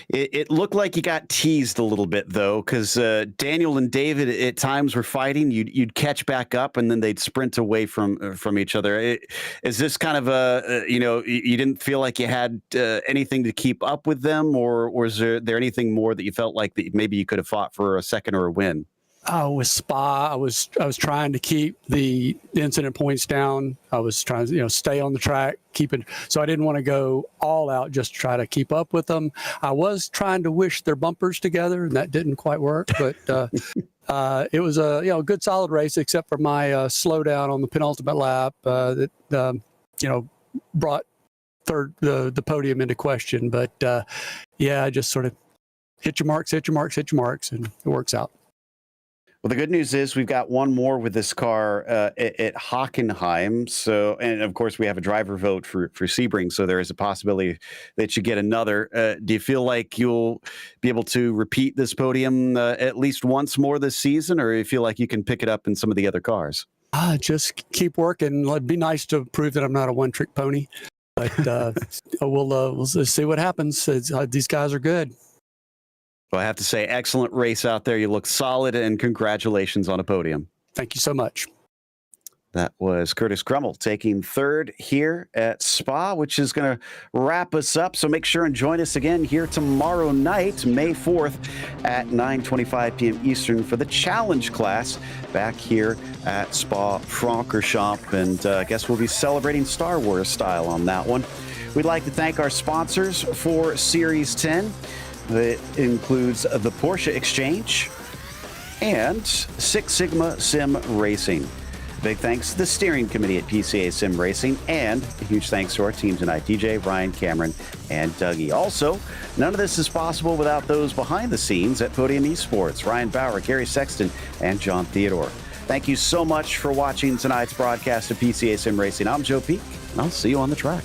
It looked like you got teased a little bit, though, because Daniel and David at times were fighting. You'd catch back up, and then they'd sprint away from each other. Is this kind of you didn't feel like you had anything to keep up with them, or was there anything more that you felt like that maybe you could have fought for a second or a win? With Spa, I was trying to keep the incident points down. I was trying to stay on the track, so I didn't want to go all out just to try to keep up with them. I was trying to wish their bumpers together, and that didn't quite work. But it was a good solid race, except for my slowdown on the penultimate lap that brought the podium into question. But I just sort of hit your marks, and it works out. Well, the good news is we've got one more with this car at Hockenheim. So, and of course, we have a driver vote for Sebring. So there is a possibility that you get another. Do you feel like you'll be able to repeat this podium at least once more this season, or do you feel like you can pick it up in some of the other cars? Just keep working. It'd be nice to prove that I'm not a one-trick pony. But we'll see what happens. These guys are good. Well, I have to say, excellent race out there. You look solid, and congratulations on a podium. Thank you so much. That was Curtis Crummell taking third here at Spa, which is going to wrap us up. So make sure and join us again here tomorrow night, May 4th at 9:25 p.m. Eastern for the challenge class back here at Spa-Francorchamps. And I guess we'll be celebrating Star Wars style on that one. We'd like to thank our sponsors for Series 10. That includes the Porsche Exchange and Six Sigma Sim Racing. Big thanks to the steering committee at PCA Sim Racing, and a huge thanks to our team tonight, DJ, Ryan, Cameron, and Dougie. Also, none of this is possible without those behind the scenes at Podium Esports, Ryan Bauer, Gary Sexton, and John Theodore. Thank you so much for watching tonight's broadcast of PCA Sim Racing. I'm Joe Peak, and I'll see you on the track.